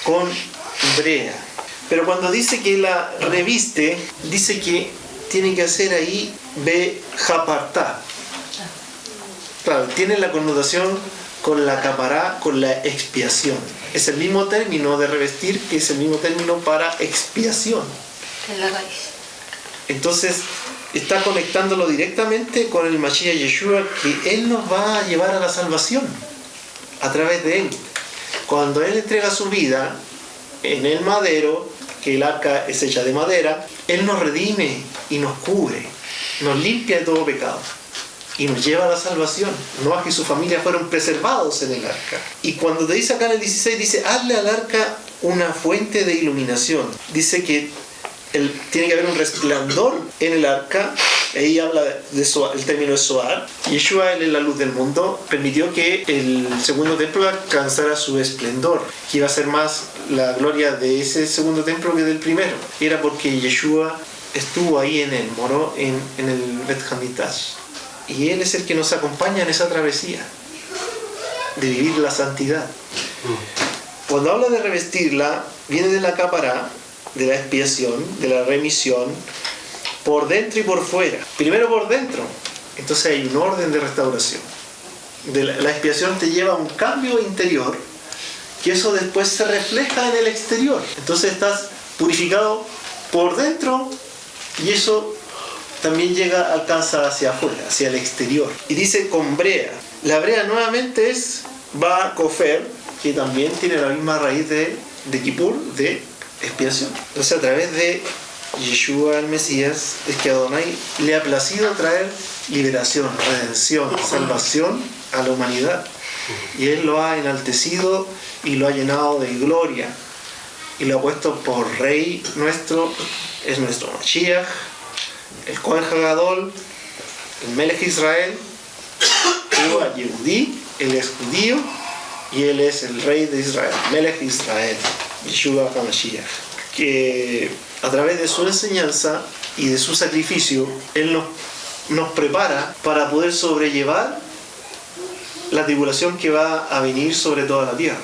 [SPEAKER 2] con brea. Pero cuando dice que la reviste, dice que tiene que hacer ahí bejapartá. Claro, tiene la connotación con la capará, con la expiación. Es el mismo término de revestir que es el mismo término para expiación.
[SPEAKER 4] En la raíz.
[SPEAKER 2] Entonces, está conectándolo directamente con el Mashiach Yeshua, que Él nos va a llevar a la salvación a través de Él. Cuando Él entrega su vida en el madero, que el arca es hecha de madera, Él nos redime y nos cubre, nos limpia de todo pecado y nos lleva a la salvación. Noah y su familia fueron preservados en el arca. Y cuando te dice acá en el 16, dice, hazle al arca una fuente de iluminación. Dice que tiene que haber un resplandor en el arca. Ahí habla de Zohar, el término es Zohar. Yeshua, Él es la luz del mundo, permitió que el segundo templo alcanzara su esplendor, que iba a ser más la gloria de ese segundo templo que del primero. Era porque Yeshua estuvo ahí en él, moró en el Bet Hamikdash. Y Él es el que nos acompaña en esa travesía de vivir la santidad. Cuando habla de revestirla, viene de la cápara, de la expiación, de la remisión, por dentro y por fuera. Primero por dentro, entonces hay un orden de restauración. La expiación te lleva a un cambio interior, que eso después se refleja en el exterior. Entonces estás purificado por dentro y eso también alcanza hacia afuera, hacia el exterior. Y dice con brea. La brea nuevamente es Ba Kofer, que también tiene la misma raíz de Kippur, de expiación. Entonces a través de Yeshua el Mesías es que a Adonai le ha placido traer liberación, redención, salvación a la humanidad. Y Él lo ha enaltecido y lo ha llenado de gloria. Y lo ha puesto por Rey nuestro, es nuestro Mashiach, el Kohen Hagadol, el Melech Israel, Ua Yehudí, Él es judío y Él es el Rey de Israel, Melech Israel, Yeshua HaMashiach, que a través de su enseñanza y de su sacrificio, Él nos prepara para poder sobrellevar la tribulación que va a venir sobre toda la tierra.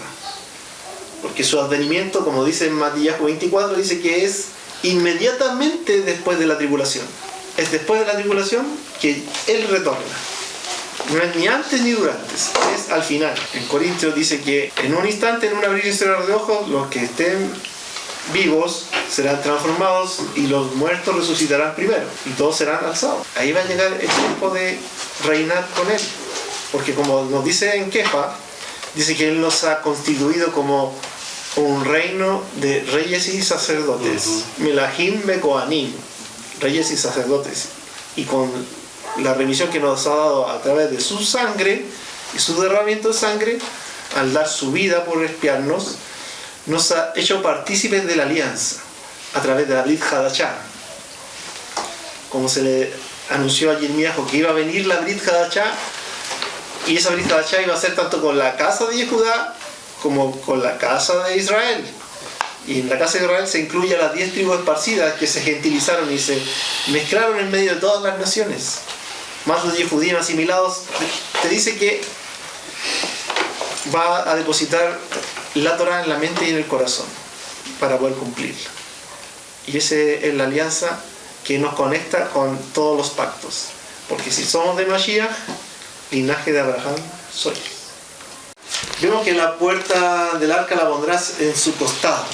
[SPEAKER 2] Porque su advenimiento, como dice en Matías 24, dice que es inmediatamente después de la tribulación. Es después de la tribulación que Él retorna. No es ni antes ni durante, es al final. En Corintios dice que en un instante, en un abrir y cerrar de ojos, los que estén vivos serán transformados y los muertos resucitarán primero y todos serán alzados. Ahí va a llegar el tiempo de reinar con Él. Porque como nos dice en Kefa, dice que Él nos ha constituido como un reino de reyes y sacerdotes. Melahim Bekoanim, reyes y sacerdotes. Y con la remisión que nos ha dado a través de su sangre y su derramamiento de sangre, al dar su vida por expiarnos, nos ha hecho partícipes de la alianza a través de la Brit Hadashah. Como se le anunció a Jeremías que iba a venir la Brit Hadashah, y esa Brit Hadashah iba a ser tanto con la casa de Judá como con la casa de Israel. Y en la casa de Israel se incluye a las 10 tribus esparcidas que se gentilizaron y se mezclaron en medio de todas las naciones. Más los judíos asimilados. Te dice que va a depositar la Torah en la mente y en el corazón para poder cumplirla. Y esa es la alianza que nos conecta con todos los pactos. Porque si somos de Mashiach, linaje de Abraham soy. Vemos que la puerta del arca la pondrás en su costado,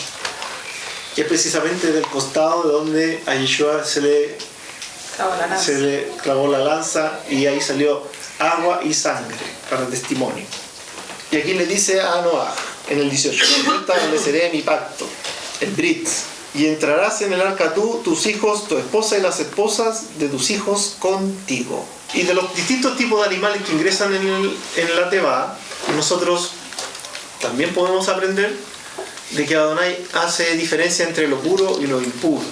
[SPEAKER 2] que es precisamente del costado de donde a Yeshua se le clavó la lanza y ahí salió agua y sangre para el testimonio. Y aquí le dice a Noah en el 18: yo estableceré mi pacto, el Brit, y entrarás en el arca tú, tus hijos, tu esposa y las esposas de tus hijos contigo. Y de los distintos tipos de animales que ingresan en la Teba, nosotros también podemos aprender de que Adonai hace diferencia entre lo puro y lo impuro.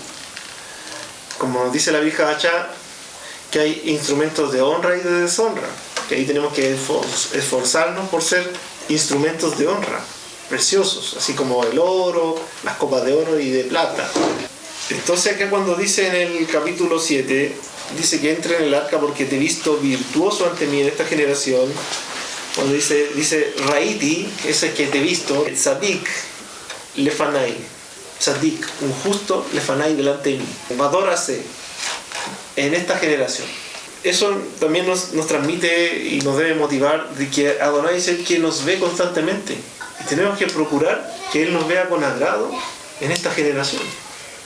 [SPEAKER 2] Como dice la Brit Hadashah, que hay instrumentos de honra y de deshonra, que ahí tenemos que esforzarnos por ser instrumentos de honra, preciosos, así como el oro, las copas de oro y de plata. Entonces acá cuando dice en el capítulo 7, dice que entre en el arca porque te he visto virtuoso ante mí en esta generación. Cuando dice Raiti, ese que te he visto, Tzadik Lefanai, Tzadik, un justo Lefanai delante de mí, adórase en esta generación. Eso también nos transmite y nos debe motivar de que Adonai es el que nos ve constantemente y tenemos que procurar que Él nos vea con agrado en esta generación.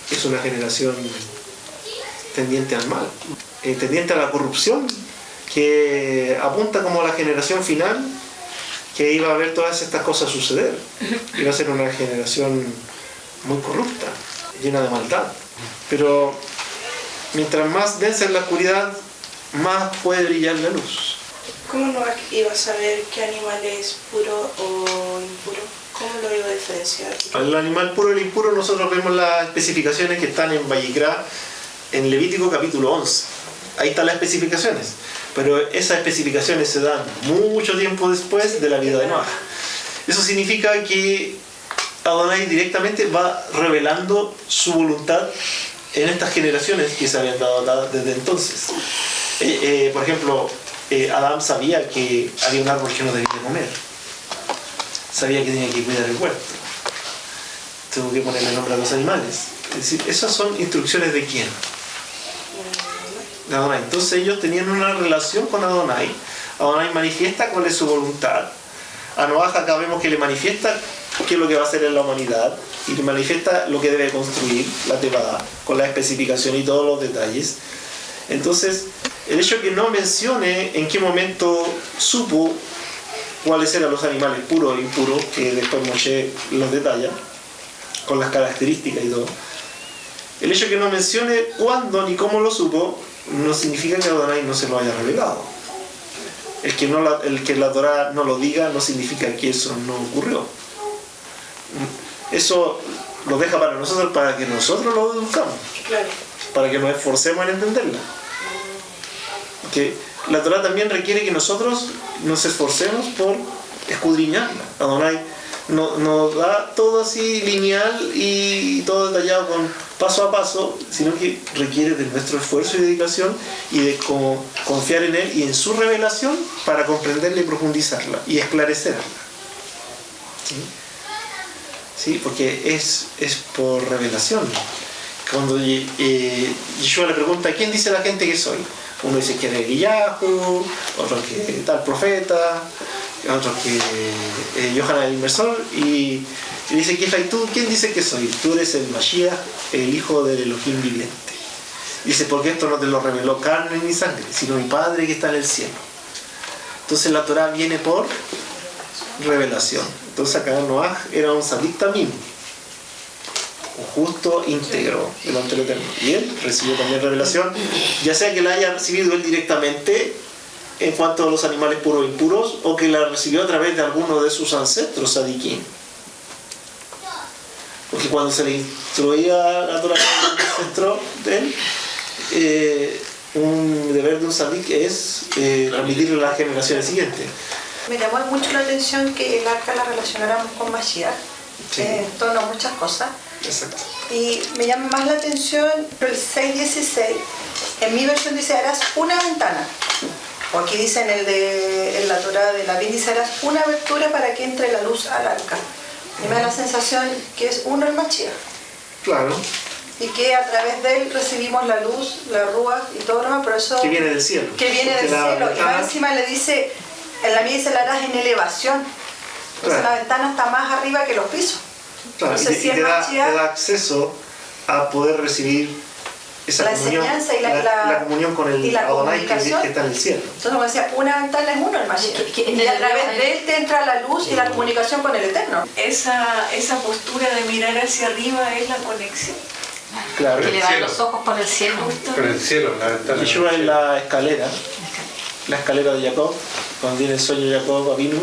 [SPEAKER 2] Es una generación tendiente al mal, tendiente a la corrupción, que apunta como a la generación final, que iba a ver todas estas cosas suceder. Iba a ser una generación muy corrupta, llena de maldad. Pero mientras más densa es la oscuridad, más puede brillar la luz.
[SPEAKER 6] ¿Cómo no iba a saber qué animal es puro o impuro? ¿Cómo lo iba a diferenciar?
[SPEAKER 2] El animal puro y el impuro, nosotros vemos las especificaciones que están en Vayikra, en Levítico capítulo 11. Ahí están las especificaciones. Pero esas especificaciones se dan mucho tiempo después de la vida de Noah. Eso significa que Adonai directamente va revelando su voluntad en estas generaciones que se habían dado desde entonces. Por ejemplo, Adán sabía que había un árbol que no debía comer. Sabía que tenía que cuidar el huerto. Tuvo que ponerle nombre a los animales. Es decir, esas son instrucciones de quién. De Adonai. Entonces ellos tenían una relación con Adonai. Adonai manifiesta cuál es su voluntad. A Noah acá vemos que le manifiesta qué es lo que va a hacer en la humanidad y le manifiesta lo que debe construir, la Tebá, con la especificación y todos los detalles. Entonces, el hecho que no mencione en qué momento supo cuáles eran los animales puros e impuros, que después Moshe los detalla, con las características y todo. El hecho que no mencione cuándo ni cómo lo supo, no significa que Adonai no se lo haya revelado. El que la Torá no lo diga no significa que eso no ocurrió. Eso lo deja para nosotros, para que nosotros lo deduzcamos,
[SPEAKER 6] Claro.
[SPEAKER 2] para que nos esforcemos en entenderla. Que la Torá también requiere que nosotros nos esforcemos por escudriñarla. Adonai nos da todo así lineal y todo detallado con paso a paso, sino que requiere de nuestro esfuerzo y dedicación y de confiar en Él y en su revelación para comprenderla y profundizarla y esclarecerla. ¿Sí? ¿Sí? Porque es por revelación. Cuando Yeshua le pregunta ¿quién dice la gente que soy? Uno dice que era Eliyahu, otro que tal profeta, otro que Yohanan el Inmersor, y dice que tú, ¿quién dice que soy? Tú eres el Mashiach, el hijo del Elohim viviente. Dice, porque esto no te lo reveló carne ni sangre, sino mi Padre que está en el cielo. Entonces la Torah viene por revelación. Entonces acá Noah era un sadik tamim, un justo íntegro delante del Eterno. Y él recibió también revelación, ya sea que la haya recibido él directamente en cuanto a los animales puros e impuros, o que la recibió a través de alguno de sus ancestros sadiquín. Porque cuando se le instruía la Torah al ancestro de él, un deber de un sadik es transmitirlo a las generaciones siguientes.
[SPEAKER 1] Me llamó mucho la atención que el arca la relacionáramos con Mashiach,
[SPEAKER 2] Sí.
[SPEAKER 1] en torno a muchas cosas.
[SPEAKER 2] Exacto.
[SPEAKER 1] Y me llama más la atención el 6.16. En mi versión dice, harás una ventana. O aquí dice en la Torah de la dice, harás una abertura para que entre la luz al arca. Y me da la sensación que es uno el Mashiach.
[SPEAKER 2] Claro.
[SPEAKER 1] Y que a través de él recibimos la luz, la rúa y todo lo demás, por eso...
[SPEAKER 2] Que viene del cielo.
[SPEAKER 1] Que viene del cielo. Y más encima le dice, en la mía dice, la harás en elevación. Entonces
[SPEAKER 2] Claro.
[SPEAKER 1] la ventana está más arriba que los pisos.
[SPEAKER 2] Claro,
[SPEAKER 1] Entonces,
[SPEAKER 2] y
[SPEAKER 1] si
[SPEAKER 2] te
[SPEAKER 1] es
[SPEAKER 2] da
[SPEAKER 1] Mashiach,
[SPEAKER 2] acceso a poder recibir esa
[SPEAKER 1] la
[SPEAKER 2] comunión,
[SPEAKER 1] enseñanza y
[SPEAKER 2] la comunión con el
[SPEAKER 1] y la
[SPEAKER 2] Adonai que
[SPEAKER 1] comunicación.
[SPEAKER 2] está en el cielo.
[SPEAKER 1] Entonces, como decía, una ventana es uno el Mashiach. Y a través de él te entra la luz y la comunicación con el Eterno.
[SPEAKER 7] Esa postura de mirar hacia arriba es la conexión.
[SPEAKER 2] Claro.
[SPEAKER 4] Que le
[SPEAKER 5] el
[SPEAKER 4] dan
[SPEAKER 5] cielo.
[SPEAKER 4] los ojos por el cielo.
[SPEAKER 5] Con el cielo, la ventana.
[SPEAKER 2] Yeshua en la escalera de Jacob, cuando tiene el sueño de Jacob Avinu,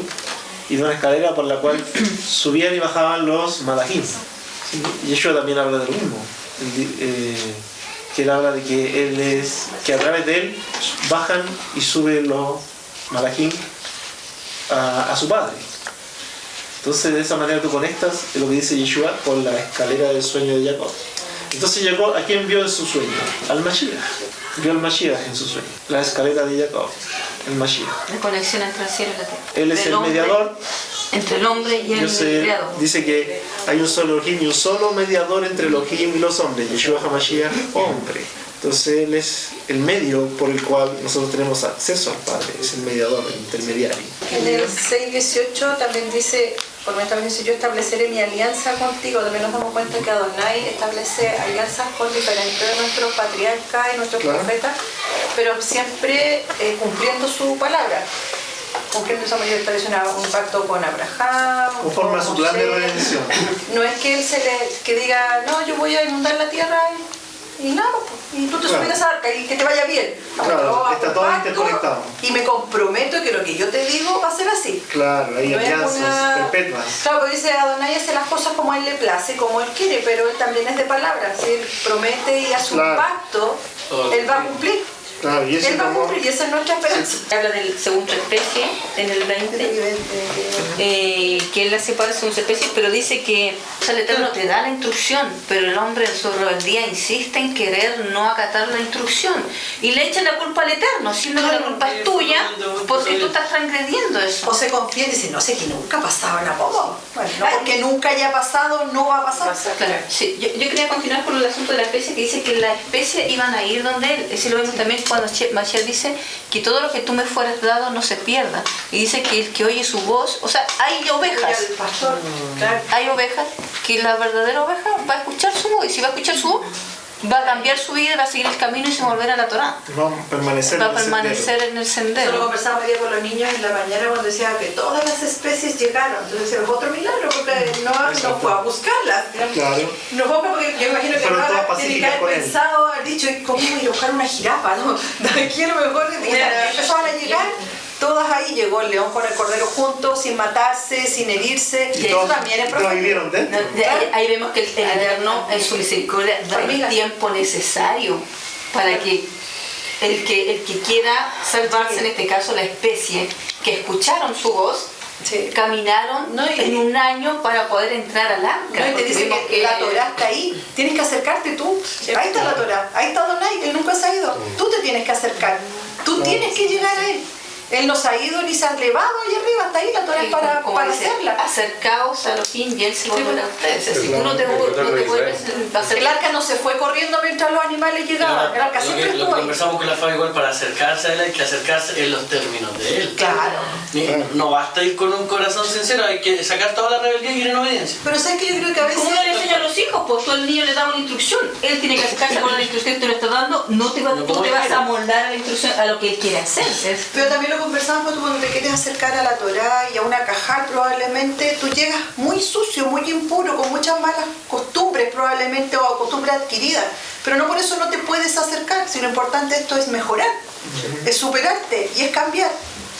[SPEAKER 2] y de una escalera por la cual subían y bajaban los malajim. ¿Sí? Y Yeshua también habla de lo mismo. Que él habla de que a través de él bajan y suben los malajim a su padre. Entonces de esa manera tú conectas lo que dice Yeshua con la escalera del sueño de Jacob. Entonces Jacob, ¿a quién vio en su sueño? Al Mashiach. Vio al Mashiach en su sueño. La escalera de Jacob, el Mashiach.
[SPEAKER 4] La conexión entre el cielo y la tierra.
[SPEAKER 2] Él es el mediador.
[SPEAKER 4] Entre el hombre y el creador.
[SPEAKER 2] Dice que hay un solo Elohim y un solo mediador entre Elohim y los hombres, Yeshua HaMashiach, hombre. Entonces él es el medio por el cual nosotros tenemos acceso al Padre, es el mediador, el intermediario.
[SPEAKER 1] En el 6.18 también dice, Por lo también dice, yo estableceré mi alianza contigo. También nos damos cuenta que Adonai establece alianzas con diferentes de nuestros patriarcas y nuestros profetas, pero siempre cumpliendo su palabra. Cumpliendo esa medida establece un pacto con Abraham.
[SPEAKER 2] Conforme a su plan de redención.
[SPEAKER 1] No es que él que diga, no, yo voy a inundar la tierra y nada, pues, y tú te subes a esa arca y que te vaya bien.
[SPEAKER 2] Claro, está todo interconectado.
[SPEAKER 1] Y me comprometo que lo que yo te digo va a ser así.
[SPEAKER 2] Claro, hay alianzas perpetuas.
[SPEAKER 1] Claro, porque dice Adonai hace las cosas como a él le place, como él quiere, pero él también es de palabras. Si él promete y hace un pacto, él va a cumplir.
[SPEAKER 2] Claro, y
[SPEAKER 1] él va a cumplir y esa es nuestra esperanza.
[SPEAKER 4] Habla del segundo especie en el 20, que él la separa según su especie, pero dice que el Eterno te da la instrucción, pero el hombre en su rebeldía insiste en querer no acatar la instrucción y le echan la culpa al Eterno, siendo que la culpa es tuya porque tú estás transgrediendo eso.
[SPEAKER 1] O se confía y dice, no sé, que nunca pasaba nada. Bueno, no porque nunca haya pasado, no va a pasar.
[SPEAKER 4] Claro, sí, yo quería continuar con el asunto de la especie, que dice que la especie iban a ir donde él. Eso lo vemos también cuando Mashiach dice que todo lo que tú me fueras dado no se pierda. Y dice que el que oye su voz, o sea, hay ovejas. Hay ovejas que la verdadera oveja va a escuchar su voz. Y si va a escuchar su voz, va a cambiar su vida, va a seguir el camino y se va a volver a la Torá.
[SPEAKER 2] Va a permanecer
[SPEAKER 4] en el sendero.
[SPEAKER 1] Eso lo conversaba hoy día con los niños en la mañana cuando decía que todas las especies llegaron. Entonces es otro milagro porque no fue a buscarlas.
[SPEAKER 2] Claro.
[SPEAKER 1] No fue porque yo imagino que no tiene que haber pensado, haber dicho, ¿cómo voy a buscar una jirafa? ¿No? De aquí a lo mejor empezaban a llegar. Todas ahí, llegó el león con el cordero juntos, sin matarse, sin herirse.
[SPEAKER 2] Y eso también es profético.
[SPEAKER 4] Ahí vemos que el Eterno en su misericordia da el tiempo necesario para que el que quiera salvarse, en este caso la especie, que escucharon su voz, caminaron en un año para poder entrar al arca.
[SPEAKER 1] No, y te dice que la Torá está ahí, tienes que acercarte tú. Ahí está la Torá, ahí está Adonai, él nunca se ha ido. Tú te tienes que acercar, tú tienes que llegar a él. Él no se ha ido ni se ha elevado allá arriba, hasta ahí la Torá es para hacerla.
[SPEAKER 4] Acercaos a los fin y él se volverá a ustedes. Si tú no te vuelves a hacer.
[SPEAKER 1] El arca no se fue corriendo mientras los animales llegaban. El arca siempre estuvo
[SPEAKER 8] Lo que
[SPEAKER 1] ahí.
[SPEAKER 8] conversamos con la Fabi igual, para acercarse a él hay que acercarse en los términos de él.
[SPEAKER 1] Claro.
[SPEAKER 8] No basta ir con un corazón sincero, hay que sacar toda la rebeldía y ir en obediencia.
[SPEAKER 1] Pero sabes que yo creo que a veces.
[SPEAKER 4] ¿Cómo le enseña a los hijos? Pues tú al niño le das una instrucción. Él tiene que acercarse con la instrucción que tú le estás dando. Tú te vas a moldar a la instrucción, a lo que él quiere hacer.
[SPEAKER 1] Pero también lo conversamos cuando te quieres acercar a la Torá y a una cajal, probablemente tú llegas muy sucio, muy impuro, con muchas malas costumbres probablemente o costumbres adquiridas. Pero no por eso no te puedes acercar, si lo importante esto es mejorar, es superarte y es cambiar.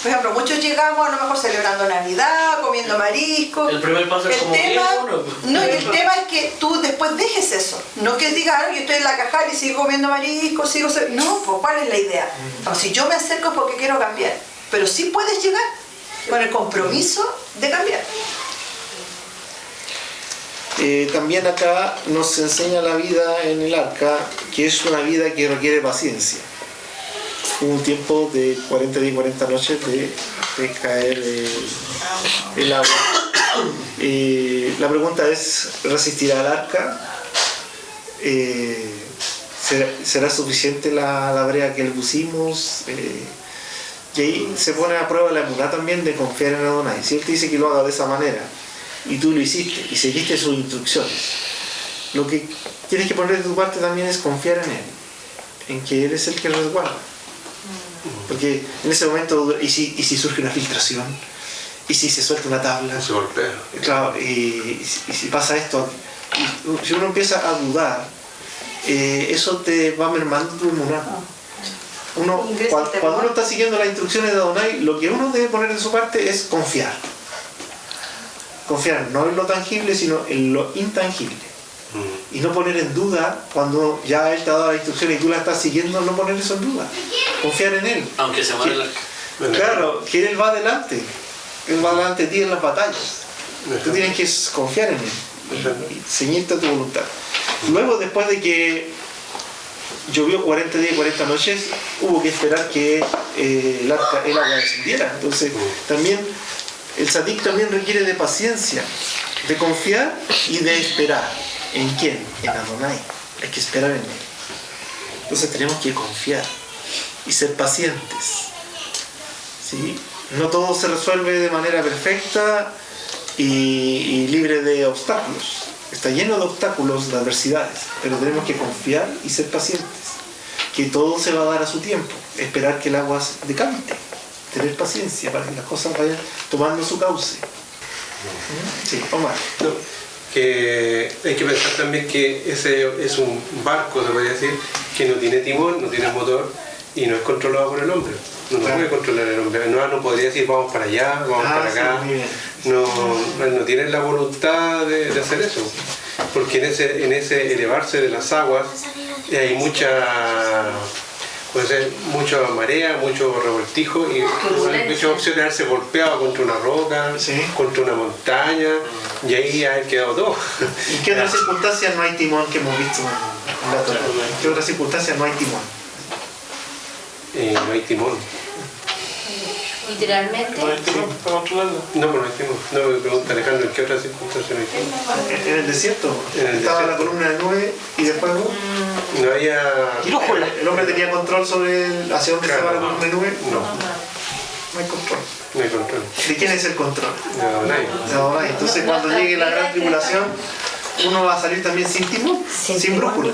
[SPEAKER 1] Por ejemplo, muchos llegamos a lo mejor celebrando Navidad, comiendo mariscos.
[SPEAKER 8] El primer paso es como
[SPEAKER 1] el tema es que tú después dejes eso. No que digas, yo estoy en la cajal y sigo comiendo mariscos, No, pues ¿cuál es la idea? No, si yo me acerco es porque quiero cambiar. Pero sí puedes llegar con el compromiso de cambiar.
[SPEAKER 2] También acá nos enseña la vida en el arca, que es una vida que requiere paciencia. Hubo un tiempo de 40 días y 40 noches de caer el agua. La pregunta es, ¿resistirá el arca? ¿Será suficiente la brea que le pusimos? Y ahí se pone a prueba la emuná también de confiar en Adonai. Si él te dice que lo haga de esa manera y tú lo hiciste y seguiste sus instrucciones, lo que tienes que poner de tu parte también es confiar en él, en que él es el que resguarda. Porque en ese momento, y si surge una filtración, y si se suelta una tabla,
[SPEAKER 5] se golpea.
[SPEAKER 2] Claro, y si pasa esto, y si uno empieza a dudar, eso te va mermando tu emuná. Cuando uno está siguiendo las instrucciones de Adonai, lo que uno debe poner de su parte es confiar. Confiar no en lo tangible, sino en lo intangible. Y no poner en duda cuando ya él te ha dado las instrucciones y tú las estás siguiendo, no poner eso en duda. Confiar en él.
[SPEAKER 8] Aunque se muera
[SPEAKER 2] Claro, que él va adelante. Él va adelante de ti en las batallas. Tú tienes que confiar en él y ceñirte a tu voluntad. Luego, después de que llovió 40 días y 40 noches, hubo que esperar que el agua descendiera. Entonces, también el tzadik también requiere de paciencia, de confiar y de esperar. ¿En quién? En Adonai. Hay que esperar en él. Entonces tenemos que confiar y ser pacientes. ¿Sí? No todo se resuelve de manera perfecta y libre de obstáculos. Está lleno de obstáculos, de adversidades, pero tenemos que confiar y ser pacientes, que todo se va a dar a su tiempo, esperar que el agua decante, tener paciencia para que las cosas vayan tomando su cauce. Sí, Omar.
[SPEAKER 5] No, que hay que pensar también que ese es un barco, se podría decir, que no tiene timón, no tiene motor y no es controlado por el hombre. No lo puede controlar el hombre. No podría decir vamos para allá, vamos para acá.
[SPEAKER 2] Sí,
[SPEAKER 5] no tienen la voluntad de hacer eso. Porque en ese elevarse de las aguas hay mucha marea, mucho revoltijo y muchas opciones de haberse golpeado contra una roca, contra una montaña y ahí ha quedado todo.
[SPEAKER 2] ¿En qué otras circunstancias no hay timón que hemos visto en la Torá? ¿En qué otras circunstancias no hay timón?
[SPEAKER 5] No hay timón.
[SPEAKER 3] Literalmente.
[SPEAKER 9] ¿No hay timón para controlarlo?
[SPEAKER 5] No, pero no hay timón. No, me pregunta Alejandro, ¿en qué otras circunstancias no hay timón?
[SPEAKER 2] En el desierto. Estaba la columna de nube y después
[SPEAKER 5] no había...
[SPEAKER 2] ¿El hombre tenía control sobre hacia dónde estaba la columna de nube?
[SPEAKER 5] No
[SPEAKER 2] hay control.
[SPEAKER 5] No hay control.
[SPEAKER 2] ¿De quién es el control?
[SPEAKER 5] De Adonai.
[SPEAKER 2] De Adonai. Entonces cuando llegue la gran tribulación, uno va a salir también sin timón, sin brújula.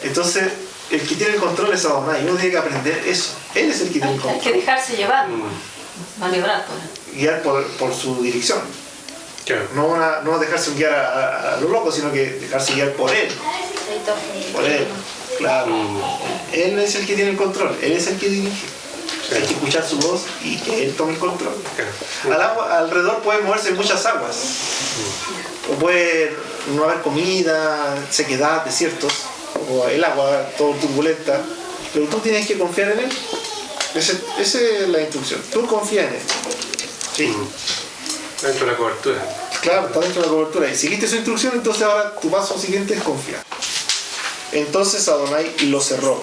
[SPEAKER 2] Entonces, el que tiene el control es Adonai. Uno tiene que aprender eso. Él es el que tiene el control.
[SPEAKER 4] Hay que dejarse llevar, maniobrar.
[SPEAKER 2] Guiar por su dirección.
[SPEAKER 5] Claro.
[SPEAKER 2] No dejarse guiar a lo loco, sino que dejarse guiar por él. Por él, claro. Él es el que tiene el control, él es el que dirige. Hay que escuchar su voz y que él tome el control. Alrededor pueden moverse muchas aguas. O puede no haber comida, sequedad, desiertos, o el agua todo turbulenta. Pero tú tienes que confiar en él. Esa es la instrucción. Tú confía en él. Sí.
[SPEAKER 5] Dentro de la cobertura.
[SPEAKER 2] Claro, está dentro de la cobertura. Y seguiste su instrucción, entonces ahora tu paso siguiente es confiar. Entonces Adonai lo cerró.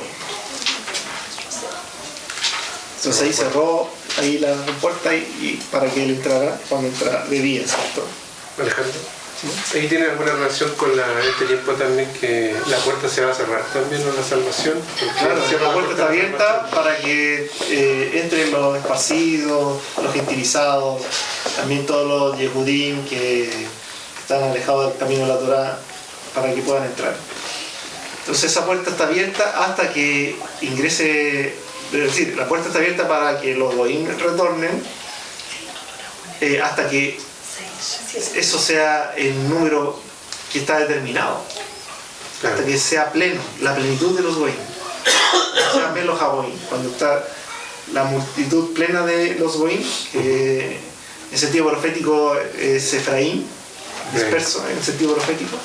[SPEAKER 2] Entonces ahí cerró ahí la puerta y para que él entrara cuando debía, ¿cierto?
[SPEAKER 5] Alejandro, ¿ahí tiene alguna relación con este tiempo también que la puerta se va a cerrar también en la salvación?
[SPEAKER 2] Claro, la puerta está abierta para que entren los esparcidos, los gentilizados, también todos los yehudim que están alejados del camino de la Torá, para que puedan entrar. Entonces esa puerta está abierta hasta que ingrese, es decir, la puerta está abierta para que los goyim retornen, hasta que eso sea el número que está determinado, hasta que sea pleno, la plenitud de los goyim, sea melos hagoyim, cuando está la multitud plena de los goyim, en sentido profético es Efraín, disperso en sentido profético.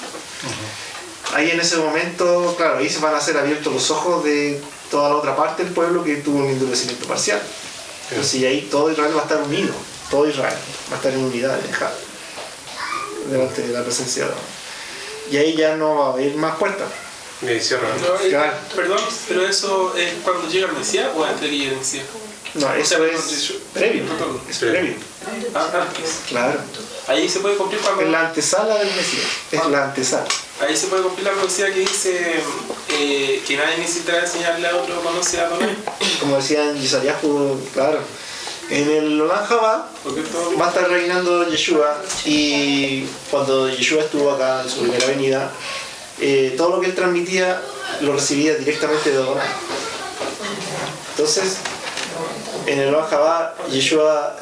[SPEAKER 2] Ahí en ese momento, claro, ahí se van a ser abiertos los ojos de toda la otra parte del pueblo que tuvo un endurecimiento parcial. Entonces y ahí todo Israel va a estar unido, todo Israel va a estar en unidad, delante de la presencia de Dios. Y ahí ya no va a haber más puertas.
[SPEAKER 9] Perdón, pero eso es cuando llega el Mesías o antes de que llegue el Mesías.
[SPEAKER 2] No, eso es previo. Es previo. Claro.
[SPEAKER 9] Ahí se puede cumplir cuando...
[SPEAKER 2] En la antesala del Mesías. Es la antesala.
[SPEAKER 9] Ahí se puede cumplir la profecía que dice que nadie necesitará enseñarle a otro cuando sea Adonai.
[SPEAKER 2] Como decían Yishayahu, claro. En el Olam Jabá va a estar reinando Yeshua, y cuando Yeshua estuvo acá en su primera venida, todo lo que él transmitía lo recibía directamente de Adonai. Entonces, en el Olam Jabá, Yeshua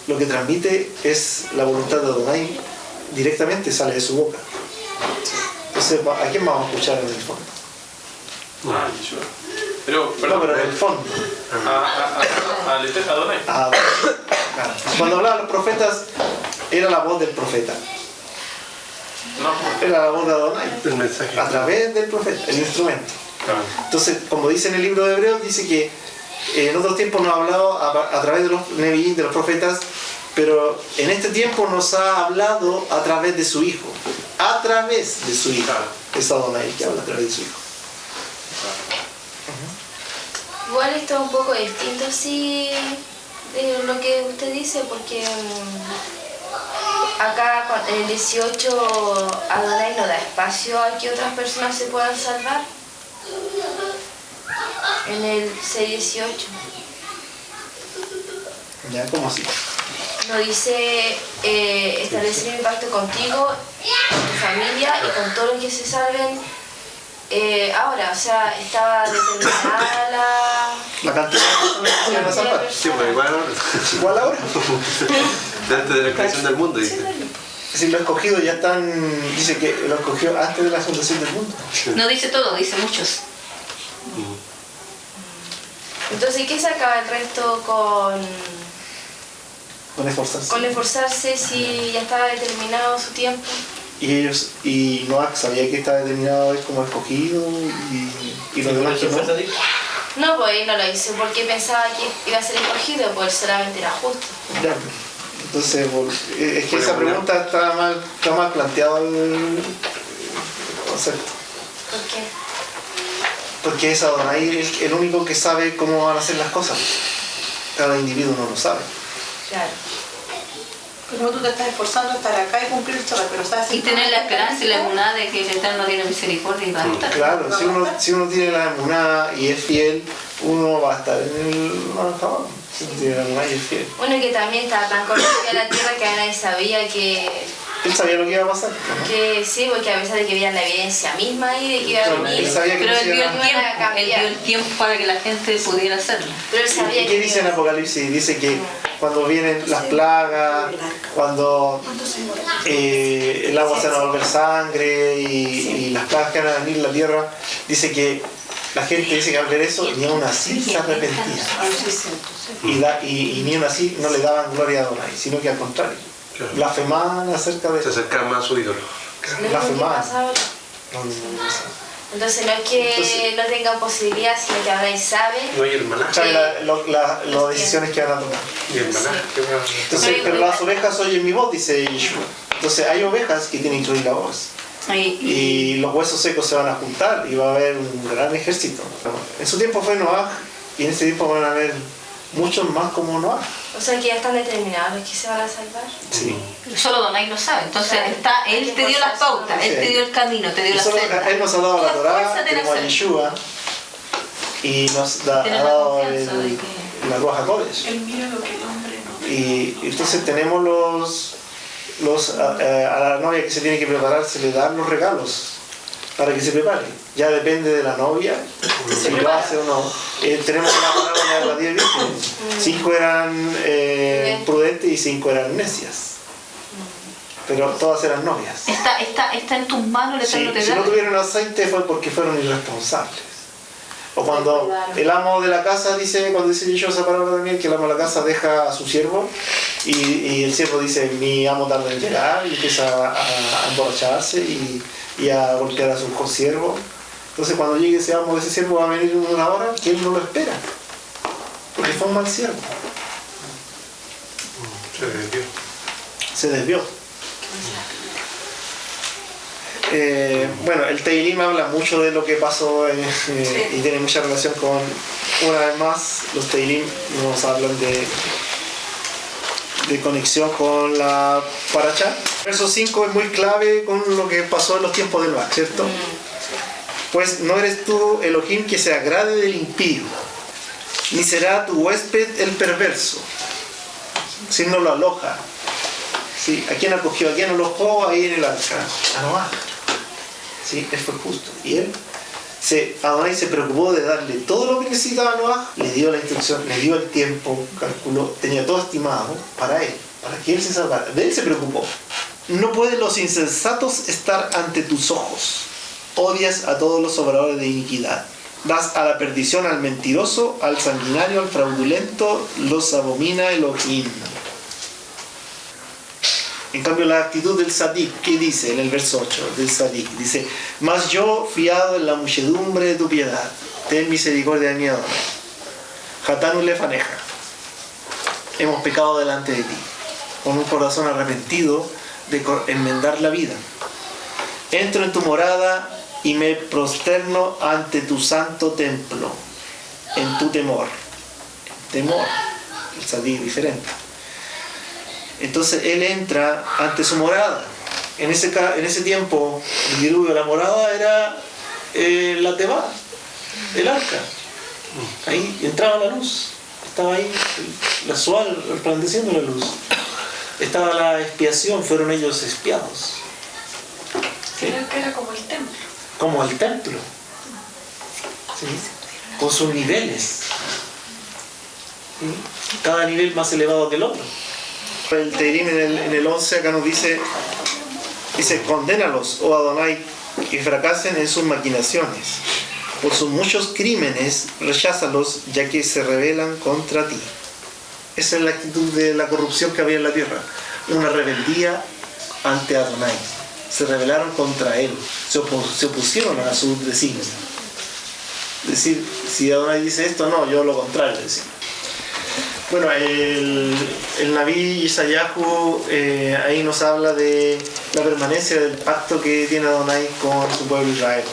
[SPEAKER 2] lo que transmite es la voluntad de Adonai, directamente sale de su boca. Entonces, ¿a quién vamos a escuchar en el fondo?
[SPEAKER 9] Yeshua. Pero
[SPEAKER 2] en el fondo.
[SPEAKER 9] A Adonai.
[SPEAKER 2] Cuando hablaban los profetas, era la voz del profeta. Era la voz de Adonai.
[SPEAKER 5] El mensaje.
[SPEAKER 2] A través del profeta, el instrumento. Entonces, como dice en el libro de Hebreos, dice que en otros tiempos nos ha hablado a través de los neviín, de los profetas, pero en este tiempo nos ha hablado a través de su Hijo. A través de su Hijo. Es Adonai que habla a través de su Hijo.
[SPEAKER 3] Igual esto es un poco distinto, sí, de lo que usted dice, porque acá en el 18 Adonai no da espacio a que otras personas se puedan salvar. En el 6:18.
[SPEAKER 2] ¿Ya? ¿Cómo así?
[SPEAKER 3] no dice establecer mi pacto contigo, con tu familia y con todos los que se salven ahora. O sea, estaba determinada
[SPEAKER 2] La cantidad de personas que se van a salvar.
[SPEAKER 5] Sí, pues igual ahora.
[SPEAKER 2] Igual ahora.
[SPEAKER 5] Antes de la creación del mundo, dice.
[SPEAKER 2] Si los escogidos ya están, dice que los escogió antes de la fundación del mundo.
[SPEAKER 4] No dice todo, dice muchos.
[SPEAKER 3] Entonces, ¿qué sacaba el resto
[SPEAKER 2] Con esforzarse.
[SPEAKER 3] con esforzarse si ya estaba determinado su tiempo?
[SPEAKER 2] Y Noah sabía que estaba determinado él como escogido y los demás que no.
[SPEAKER 3] No, pues él no lo hizo porque pensaba que iba a ser escogido, pues solamente era justo.
[SPEAKER 2] Ya, entonces, es que esa pregunta está mal planteado el concepto.
[SPEAKER 3] ¿Por qué?
[SPEAKER 2] Porque es Adonai el único que sabe cómo van a ser las cosas. Cada individuo no lo sabe.
[SPEAKER 3] Claro.
[SPEAKER 1] Como tú te estás esforzando a estar acá y cumplir el Shabbat, pero sabes
[SPEAKER 4] Y tener la esperanza y la emuná de que el Eterno tiene misericordia y va a estar.
[SPEAKER 2] Claro, si uno tiene la emuná y es fiel, uno va a estar en el Shabbat. Si uno tiene la emuná y es fiel.
[SPEAKER 3] Uno que también estaba tan conocido a la tierra que nadie sabía que
[SPEAKER 2] Él sabía lo que iba a pasar, ¿no?
[SPEAKER 3] Que sí, porque a pesar de que veían la evidencia misma ahí, de que iba a
[SPEAKER 2] Claro,
[SPEAKER 3] venir.
[SPEAKER 2] él sabía que
[SPEAKER 4] Pero
[SPEAKER 2] no
[SPEAKER 4] él
[SPEAKER 2] se
[SPEAKER 4] dio
[SPEAKER 2] iba
[SPEAKER 4] el
[SPEAKER 2] a-
[SPEAKER 4] tiempo, él dio el tiempo para que la gente pudiera hacerlo.
[SPEAKER 3] Pero él sabía
[SPEAKER 2] ¿Y qué dice en Apocalipsis? Dice que cuando vienen las plagas, cuando el agua se va a volver sangre y las plagas que van a venir en la tierra, dice que la gente dice que al ver eso ni aún así se arrepentía. Y ni aún así no le daban gloria a Adonai, sino que al contrario,
[SPEAKER 5] Claro.
[SPEAKER 2] blasfemaban acerca de
[SPEAKER 5] Se acercaba más a su ídolo.
[SPEAKER 2] blasfemaban.
[SPEAKER 3] pasaba. Entonces no es que
[SPEAKER 2] Entonces-
[SPEAKER 3] no tengan posibilidad, sino que ahora sabe.
[SPEAKER 5] No hay el maná.
[SPEAKER 2] ¿Sabe las decisiones que van a tomar?
[SPEAKER 5] Y el maná. que va-
[SPEAKER 2] Entonces, pero las ovejas oyen mi voz, dice Yeshua. Entonces hay ovejas que tienen que oír la voz. Y los huesos secos se van a juntar y va a haber un gran ejército. En su tiempo fue Noah y en ese tiempo van a haber muchos más como Noah.
[SPEAKER 3] O sea que ya están determinados los que se van a salvar.
[SPEAKER 2] Sí.
[SPEAKER 4] Solo Donai lo sabe. Entonces
[SPEAKER 3] Claro.
[SPEAKER 4] él te dio las pautas, él te dio el camino, te dio la
[SPEAKER 2] Nosotros-
[SPEAKER 4] senda.
[SPEAKER 2] Él nos ha dado la Torá,
[SPEAKER 4] Esfuérzate en
[SPEAKER 2] tenemos a
[SPEAKER 4] hacerlo.
[SPEAKER 2] Yeshua y nos ha
[SPEAKER 4] Tener la
[SPEAKER 2] dado
[SPEAKER 4] confianza de que-
[SPEAKER 2] la Ruach HaKodesh.
[SPEAKER 7] Él mira lo que el hombre no ve.
[SPEAKER 2] Y entonces tenemos a la novia que se tiene que preparar, se le dan los regalos para que se prepare. Ya depende de la novia si lo hace o no. Tenemos una parábola de las 10 vírgenes. 5 eran prudentes y 5 eran necias. Pero todas eran novias.
[SPEAKER 4] Está en tus manos el
[SPEAKER 2] Sí,
[SPEAKER 4] Eterno te
[SPEAKER 2] si no
[SPEAKER 4] da.
[SPEAKER 2] tuvieron aceite fue porque fueron irresponsables. O cuando el amo de la casa dice, cuando dice yo esa palabra también, que el amo de la casa deja a su siervo y el siervo dice, mi amo tarda en llegar y empieza a emborracharse y a golpear a su consiervo. Entonces cuando llegue ese amo de ese siervo va a venir en una hora que él no lo espera, porque fue un mal siervo,
[SPEAKER 5] Se vendió.
[SPEAKER 2] se desvió. Bueno, el Teilim habla mucho de lo que pasó y tiene mucha relación con, una vez más, los Teilim nos hablan de conexión con la Parashá. Verso 5 es muy clave con lo que pasó en los tiempos del Noah, ¿cierto? Pues no eres tú, Elohim, que se agrade del impío, ni será tu huésped el perverso, si no lo aloja. ¿Sí? ¿A quién acogió? ¿A quién alojó ahí en el arca? A Noah. ¿Sí? Él fue justo. Y él, Adonai se preocupó de darle todo lo que necesitaba a Noah, le dio la instrucción, le dio el tiempo, calculó, tenía todo estimado para él, para que él se salvara. De él se preocupó. No pueden los insensatos estar ante tus ojos. Odias a todos los obradores de iniquidad. Das a la perdición al mentiroso, al sanguinario, al fraudulento, los abomina Elohim. En cambio, la actitud del Sadik, ¿qué dice en el verso 8 del Sadik? Dice, mas yo, fiado en la muchedumbre de tu piedad, ten misericordia de mi Adonai. Hatanu lefaneja. Hemos pecado delante de ti, con un corazón arrepentido de enmendar la vida. Entro en tu morada y me prosterno ante tu santo templo, en tu temor. Temor, el Sadik diferente. Entonces él entra ante su morada. En ese tiempo, el diluvio, la morada era la Tebá, el arca. Ahí entraba la luz, estaba ahí la Sual resplandeciendo la luz. estaba la expiación, fueron ellos expiados. ¿Sí?
[SPEAKER 7] Creo que era como el templo.
[SPEAKER 2] Como el templo. ¿Sí? Con sus niveles. ¿Sí? Cada nivel más elevado que el otro. El Teirim en el 11 acá nos dice, condénalos, oh Adonai, que fracasen en sus maquinaciones. Por sus muchos crímenes, recházalos, ya que se rebelan contra ti. Esa es la actitud de la corrupción que había en la tierra. Una rebeldía ante Adonai. Se rebelaron contra él. Se opusieron a su designio. Es decir, si Adonai dice esto, no, yo lo contrario. Bueno, el Naví Isayahu ahí nos habla de la permanencia del pacto que tiene Adonai con su pueblo Israel.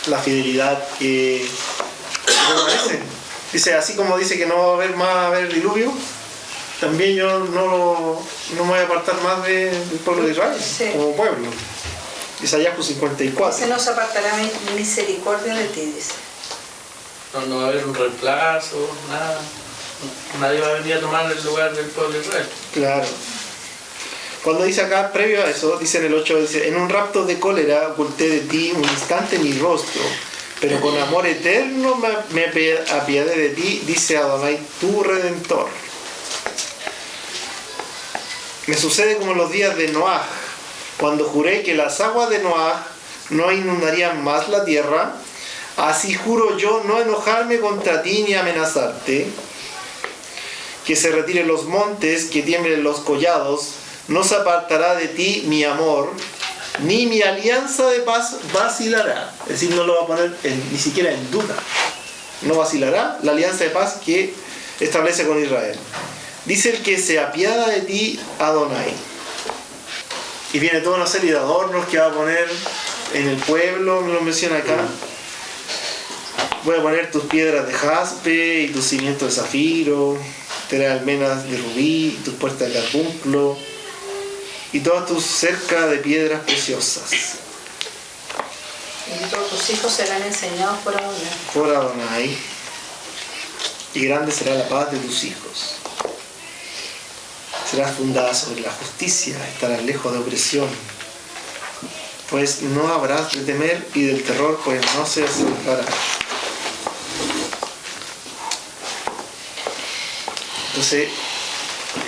[SPEAKER 2] La fidelidad que permanece. Dice, así como dice que no va a haber diluvio, también yo no me voy a apartar más del pueblo de Israel, sí, como pueblo. Isayahu 54.
[SPEAKER 1] Se nos apartará misericordia de ti, dice.
[SPEAKER 8] No va a haber un reemplazo, nada. Nadie va a venir a tomar el lugar del pueblo de Israel.
[SPEAKER 2] Claro. Cuando dice acá, previo a eso, dice en el 8, dice, en un rapto de cólera oculté de ti un instante mi rostro, pero con amor eterno me apiadé de ti, dice Adonai, tu Redentor. Me sucede como en los días de Noaj, cuando juré que las aguas de Noaj no inundarían más la tierra, así juro yo no enojarme contra ti ni amenazarte, que se retiren los montes, que tiemblen los collados, no se apartará de ti mi amor, ni mi alianza de paz vacilará. Es decir, no lo va a poner ni siquiera en duda. No vacilará la alianza de paz que establece con Israel. Dice el que se apiada de ti, Adonai. Y viene toda una serie de adornos que va a poner en el pueblo, me lo menciona acá. Voy a poner tus piedras de jaspe y tus cimientos de zafiro, te almenas de rubí y tus puertas de carbunclo y todas tus cercas de piedras preciosas.
[SPEAKER 1] Y todos tus hijos serán enseñados por Adonai.
[SPEAKER 2] Por Adonai. Y grande será la paz de tus hijos. Serás fundada sobre la justicia, estarás lejos de opresión. Pues no habrás de temer y del terror, pues no se acercará. Entonces,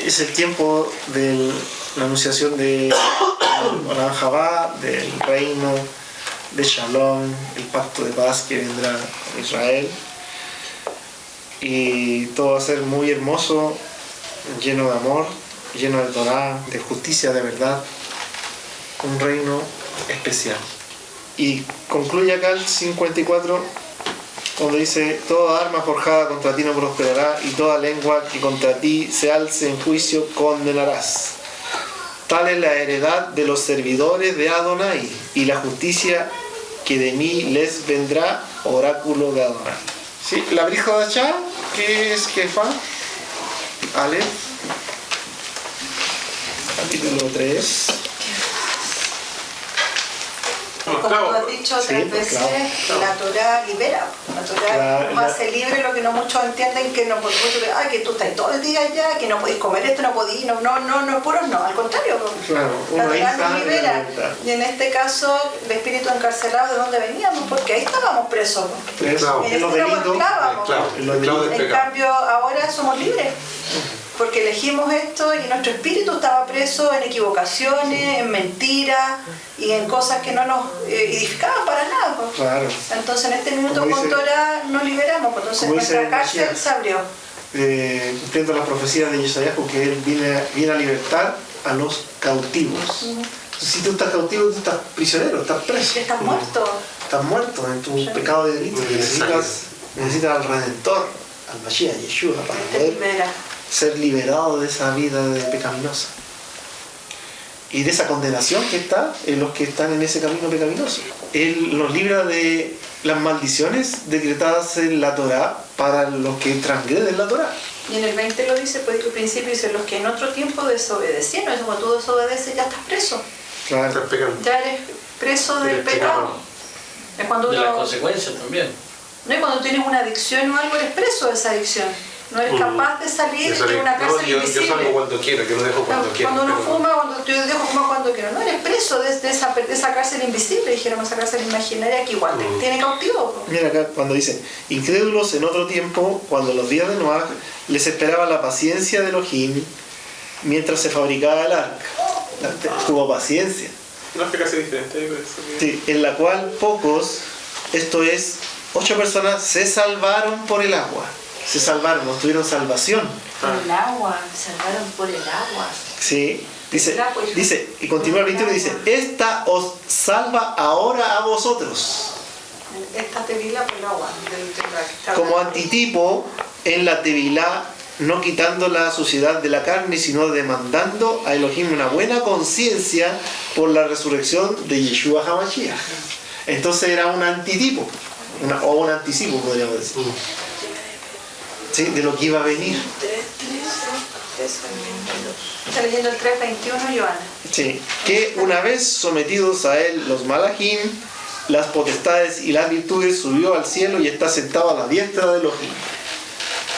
[SPEAKER 2] es el tiempo de la anunciación de Olam Jabá, del reino de Shalom, el pacto de paz que vendrá a Israel. Y todo va a ser muy hermoso, lleno de amor, lleno de Torah, de justicia, de verdad. Un reino especial. Y concluye acá el 54. Cuando dice, toda arma forjada contra ti no prosperará, y toda lengua que contra ti se alce en juicio condenarás. Tal es la heredad de los servidores de Adonai, y la justicia que de mí les vendrá, oráculo de Adonai. ¿Sí? La Brijodachá, que es Jefa, Aleph, capítulo 3.
[SPEAKER 1] Como tú has dicho otras veces, la Torah libera. La Torah nos hace libre, lo que no muchos entienden, que no podemos, que tú estás todo el día allá, que no podéis comer esto, no podéis, no, puros no, al contrario.
[SPEAKER 2] Claro,
[SPEAKER 1] la Torah nos libera. Y en este caso, el espíritu encarcelado, ¿de dónde veníamos? Porque ahí estábamos presos. En los delitos. En cambio, ahora somos libres. Porque elegimos esto y nuestro espíritu estaba preso en equivocaciones, en mentiras y en cosas que no nos edificaban para nada. Pues. Claro. Entonces en este minuto con Torah nos liberamos, pues. Entonces nuestra cárcel se abrió.
[SPEAKER 2] Cumpliendo las profecías de Isayahu, que él viene a libertar a los cautivos. Entonces, si tú estás cautivo, tú estás prisionero, estás preso.
[SPEAKER 1] Estás muerto.
[SPEAKER 2] Estás muerto en tu pecado de delito. Necesitas al Redentor, al Mashiach, Yeshua, para poder ser liberado de esa vida pecaminosa y de esa condenación que está en los que están en ese camino pecaminoso. Él nos libra de las maldiciones decretadas en la Torá para los que transgreden la Torá.
[SPEAKER 1] Y en el 20 lo dice, pues al principio dice, los que en otro tiempo desobedecieron. Eso, cuando tú desobedeces ya estás preso.
[SPEAKER 2] Claro.
[SPEAKER 1] Ya eres preso del pecado. Es cuando
[SPEAKER 8] de las consecuencias también.
[SPEAKER 1] No, y cuando tienes una adicción o algo, eres preso de esa adicción. No eres capaz de salir de una cárcel
[SPEAKER 5] yo
[SPEAKER 1] invisible.
[SPEAKER 5] salgo cuando quiero, yo lo dejo cuando quiero.
[SPEAKER 1] Cuando uno
[SPEAKER 5] pero-
[SPEAKER 1] fuma, yo dejo fumar cuando quiero. No eres preso de esa cárcel invisible, dijéramos, esa cárcel imaginaria que igual te tiene cautivo. Po.
[SPEAKER 2] Mira acá cuando dice, incrédulos en otro tiempo, cuando los días de Noah les esperaba la paciencia de Elohim mientras se fabricaba el arca. Tuvo paciencia.
[SPEAKER 9] No, es que casi diferente. Por eso que...
[SPEAKER 2] Sí, en la cual pocos, esto es, 8 personas se salvaron por el agua. Se salvaron, obtuvieron salvación.
[SPEAKER 3] El agua, salvaron por el agua.
[SPEAKER 2] Sí, dice, y continúa el 21 y dice, esta os salva ahora a vosotros.
[SPEAKER 1] Esta tevila por el agua.
[SPEAKER 2] Como antitipo en la tevilá, no quitando la suciedad de la carne, sino demandando a Elohim una buena conciencia por la resurrección de Yeshua HaMashiach. Entonces era un antitipo, o un anticipo podríamos decir, ¿sí? De lo que iba a venir.
[SPEAKER 1] Está leyendo el 3:21, Joana.
[SPEAKER 2] Sí. Que una vez sometidos a él los malachim, las potestades y las virtudes, subió al cielo y está sentado a la diestra de Elohim.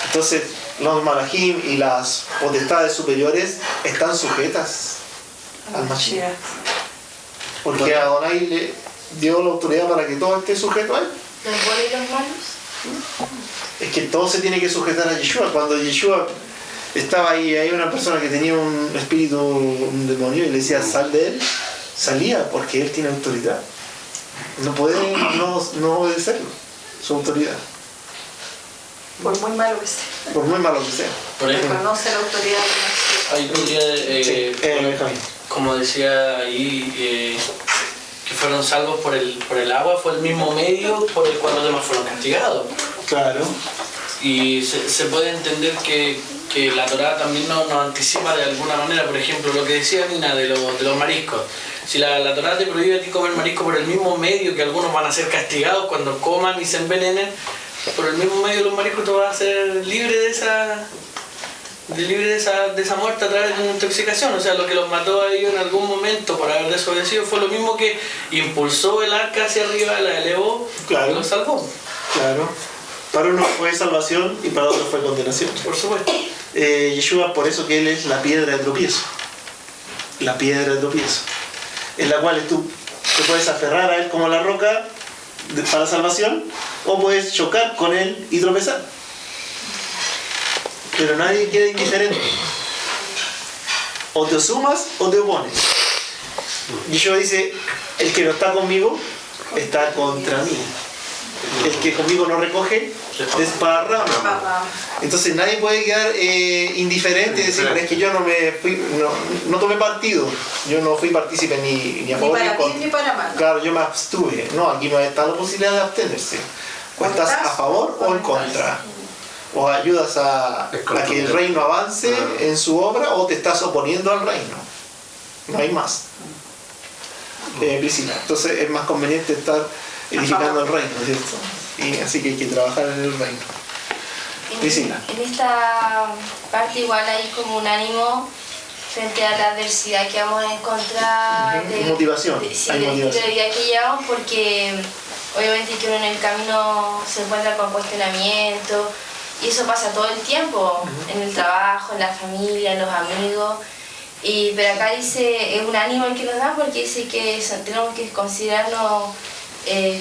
[SPEAKER 2] Entonces los malachim y las potestades superiores están sujetas al Mashiach. Porque a Adonai le dio la autoridad para que todo esté sujeto a él.
[SPEAKER 3] ¿Los buenos y los malos?
[SPEAKER 2] Es que todo se tiene que sujetar a Yeshua. Cuando Yeshua estaba ahí, hay una persona que tenía un espíritu, un demonio, y le decía sal de él, salía porque él tiene autoridad. No puede no obedecerlo, su autoridad.
[SPEAKER 1] Por muy malo que sea.
[SPEAKER 2] Por muy malo que sea.
[SPEAKER 8] Por ejemplo,
[SPEAKER 1] Reconoce la autoridad de
[SPEAKER 8] hay un día,
[SPEAKER 2] Benjamín.
[SPEAKER 8] como decía ahí, que fueron salvos por el agua, fue el mismo medio por el cual los demás fueron castigados.
[SPEAKER 2] Claro.
[SPEAKER 8] Y se puede entender que la Torá también nos anticipa de alguna manera, por ejemplo, lo que decía Nina de los mariscos. Si la Torá te prohíbe a ti comer marisco por el mismo medio que algunos van a ser castigados cuando coman y se envenenen, por el mismo medio de los mariscos tú vas a ser libre de esa muerte a través de una intoxicación. O sea, lo que los mató a ellos en algún momento por haber desobedecido fue lo mismo que impulsó el arca hacia arriba, la elevó,
[SPEAKER 2] Claro.
[SPEAKER 8] y los salvó.
[SPEAKER 2] Claro. Para unos fue salvación y para otros fue condenación.
[SPEAKER 8] Por supuesto.
[SPEAKER 2] Yeshua, por eso que él es la piedra de tropiezo. La piedra de tropiezo. En la cual tú te puedes aferrar a él como la roca para salvación, o puedes chocar con él y tropezar. Pero nadie queda indiferente. O te sumas o te opones. Yeshua dice, el que no está conmigo está contra mí. El que conmigo no recoge, desparrama. Entonces nadie puede quedar indiferente y decir, es que yo no tomé partido, yo no fui partícipe ni a favor
[SPEAKER 1] Ni
[SPEAKER 2] ni
[SPEAKER 1] para
[SPEAKER 2] en
[SPEAKER 1] bien
[SPEAKER 2] contra.
[SPEAKER 1] ni para mal.
[SPEAKER 2] Claro, yo me abstuve. No, aquí no está la posibilidad de abstenerse. O estás a favor o en contra. O ayudas a que el reino avance en su obra, o te estás oponiendo al reino. No hay más. Priscila. Entonces es más conveniente estar edificando el reino, ¿cierto? Y así que hay que trabajar en el reino. Priscila.
[SPEAKER 3] En esta parte igual hay como un ánimo frente a la adversidad que vamos a encontrar.
[SPEAKER 2] Motivación.
[SPEAKER 3] Sí,
[SPEAKER 2] Hay
[SPEAKER 3] del
[SPEAKER 2] motivación.
[SPEAKER 3] estilo de vida que llevamos, porque obviamente que uno en el camino se encuentra con cuestionamientos, y eso pasa todo el tiempo, en el trabajo, en la familia, en los amigos. Pero acá dice, es un ánimo el que nos da, porque dice que tenemos que considerarnos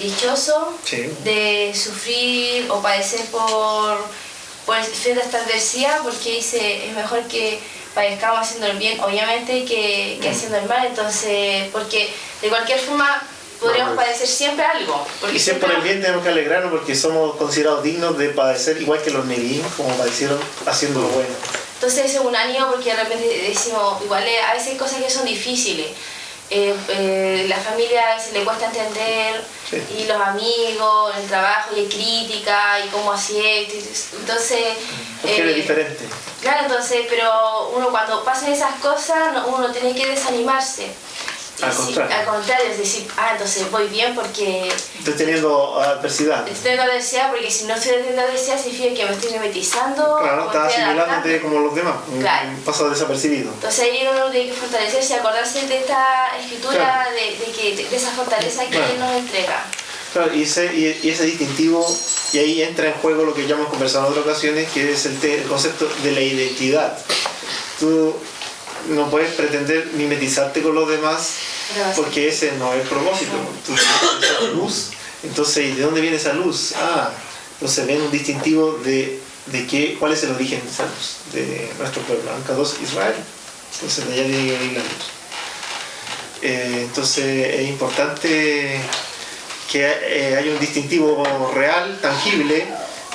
[SPEAKER 3] dichosos
[SPEAKER 2] Sí.
[SPEAKER 3] de sufrir o padecer por frente a esta adversidad, porque dice, es mejor que padezcamos haciendo el bien, obviamente, que haciendo el mal. Entonces, porque de cualquier forma podríamos padecer siempre algo. Porque
[SPEAKER 2] Y si es por el bien tenemos que alegrarnos porque somos considerados dignos de padecer igual que los neviim, como padecieron haciendo lo bueno.
[SPEAKER 3] Entonces es un ánimo, porque de repente decimos, igual a veces hay cosas que son difíciles. La familia a veces le cuesta entender,
[SPEAKER 2] Sí.
[SPEAKER 3] y los amigos, el trabajo, y hay crítica, y cómo así es. Entonces,
[SPEAKER 2] Porque eres diferente.
[SPEAKER 3] claro, entonces, pero uno cuando pasan esas cosas, uno tiene que desanimarse.
[SPEAKER 2] Al contrario.
[SPEAKER 3] Al contrario, es decir, entonces voy bien porque
[SPEAKER 2] Estoy teniendo adversidad.
[SPEAKER 3] estoy teniendo adversidad, porque si no estoy teniendo adversidad significa que me estoy mimetizando.
[SPEAKER 2] Claro,
[SPEAKER 3] me
[SPEAKER 2] estás
[SPEAKER 3] estoy
[SPEAKER 2] asimilándote
[SPEAKER 3] adaptando.
[SPEAKER 2] como los demás.
[SPEAKER 3] Claro.
[SPEAKER 2] Pasa desapercibido.
[SPEAKER 3] Entonces ahí uno tiene que fortalecerse y acordarse de esta escritura,
[SPEAKER 2] Claro.
[SPEAKER 3] de esa fortaleza que
[SPEAKER 2] Claro.
[SPEAKER 3] Él nos entrega.
[SPEAKER 2] Claro, y ese distintivo Y ahí entra en juego lo que ya hemos conversado en otras ocasiones, que es el concepto de la identidad. Tú no puedes pretender mimetizarte con los demás porque ese no es el propósito. Tú tienes esa luz. Entonces, ¿de dónde viene esa luz? Entonces ven un distintivo de cuál es el origen de esa luz, de nuestro pueblo, Ankados Israel. Entonces de allá tiene que venir la luz. Entonces es importante que haya un distintivo real, tangible,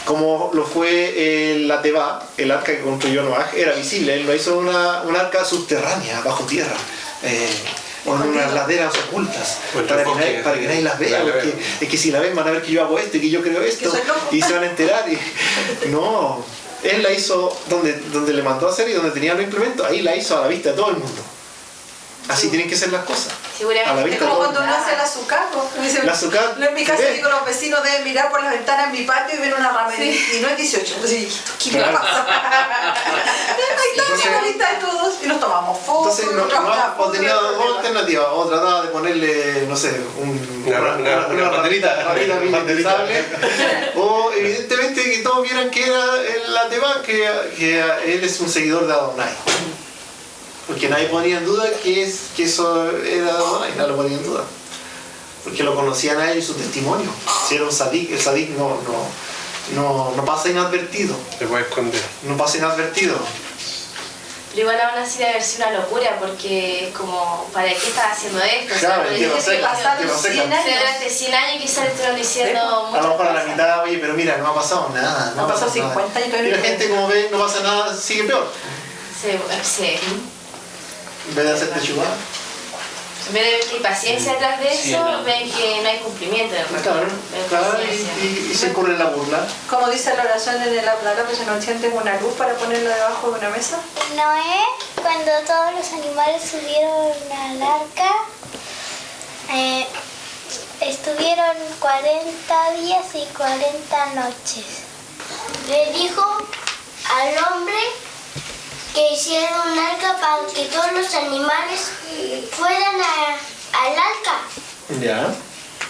[SPEAKER 2] como lo fue la Teba, el arca que construyó Noaj, era visible. Él no hizo una arca subterránea, bajo tierra, o en unas laderas ocultas, para que nadie las vea, porque es que si la ven van a ver que yo hago esto y que yo creo esto, y se van a enterar. No, él la hizo donde le mandó a hacer y donde tenía los implementos, ahí la hizo a la vista de todo el mundo. Así tienen que ser las cosas.
[SPEAKER 1] A la vista. Es como cuando uno hace el azúcar. En mi casa digo, los vecinos deben mirar por las ventanas en mi patio y ven una ramerita y no es 18. Entonces, ¿qué me pasa? Ahí estamos en la lista de todos y nos tomamos fotos.
[SPEAKER 2] Entonces, tenía dos alternativas. O trataba de ponerle, no sé, una banderita mimetizable. O evidentemente que todos vieran que era la Teba, que él es un seguidor de Adonai. Porque nadie ponía en duda que eso era Adonai, nadie lo ponía en duda. Porque lo conocían a él y su testimonio. Si era un sadik, el sadik no pasa inadvertido.
[SPEAKER 5] Se puede esconder.
[SPEAKER 2] No pasa inadvertido.
[SPEAKER 3] Pero igual aún así debe ser una locura, porque como, ¿para qué estás haciendo esto?
[SPEAKER 2] Claro,
[SPEAKER 3] pasaron 100 años. Durante 100 años quizás le estuvieron diciendo
[SPEAKER 2] a lo mejor a la mitad, oye, pero mira, no ha pasado nada.
[SPEAKER 1] No ha pasado 50 años.
[SPEAKER 2] Y la gente como ve, no pasa nada, sigue peor.
[SPEAKER 3] Sí.
[SPEAKER 2] En vez de hacer teshuva.
[SPEAKER 3] En vez de ver que hay paciencia detrás de eso, ven que no hay cumplimiento del
[SPEAKER 2] Claro, y se ocurre la burla.
[SPEAKER 1] Como dice la oración en el Abdalá, pues no encienden una luz para ponerlo debajo de una mesa.
[SPEAKER 10] Noé, cuando todos los animales subieron al arca, estuvieron 40 días y 40 noches. Le dijo al hombre que hiciera un arca para que todos los animales fueran al arca.
[SPEAKER 2] Ya.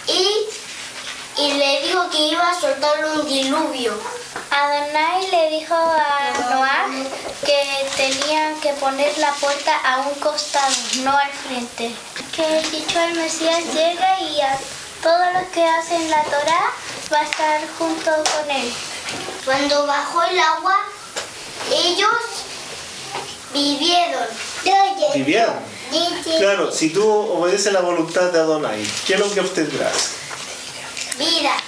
[SPEAKER 10] Y le dijo que iba a soltar un diluvio. Adonai le dijo a Noah que tenían que poner la puerta a un costado, no al frente. Que el dicho del Mesías llega y a todos los que hacen la Torá va a estar junto con él. Cuando bajó el agua, ellos vivieron.
[SPEAKER 2] Claro, si tú obedeces la voluntad de Adonai, ¿qué es lo que obtendrás?
[SPEAKER 10] Vida.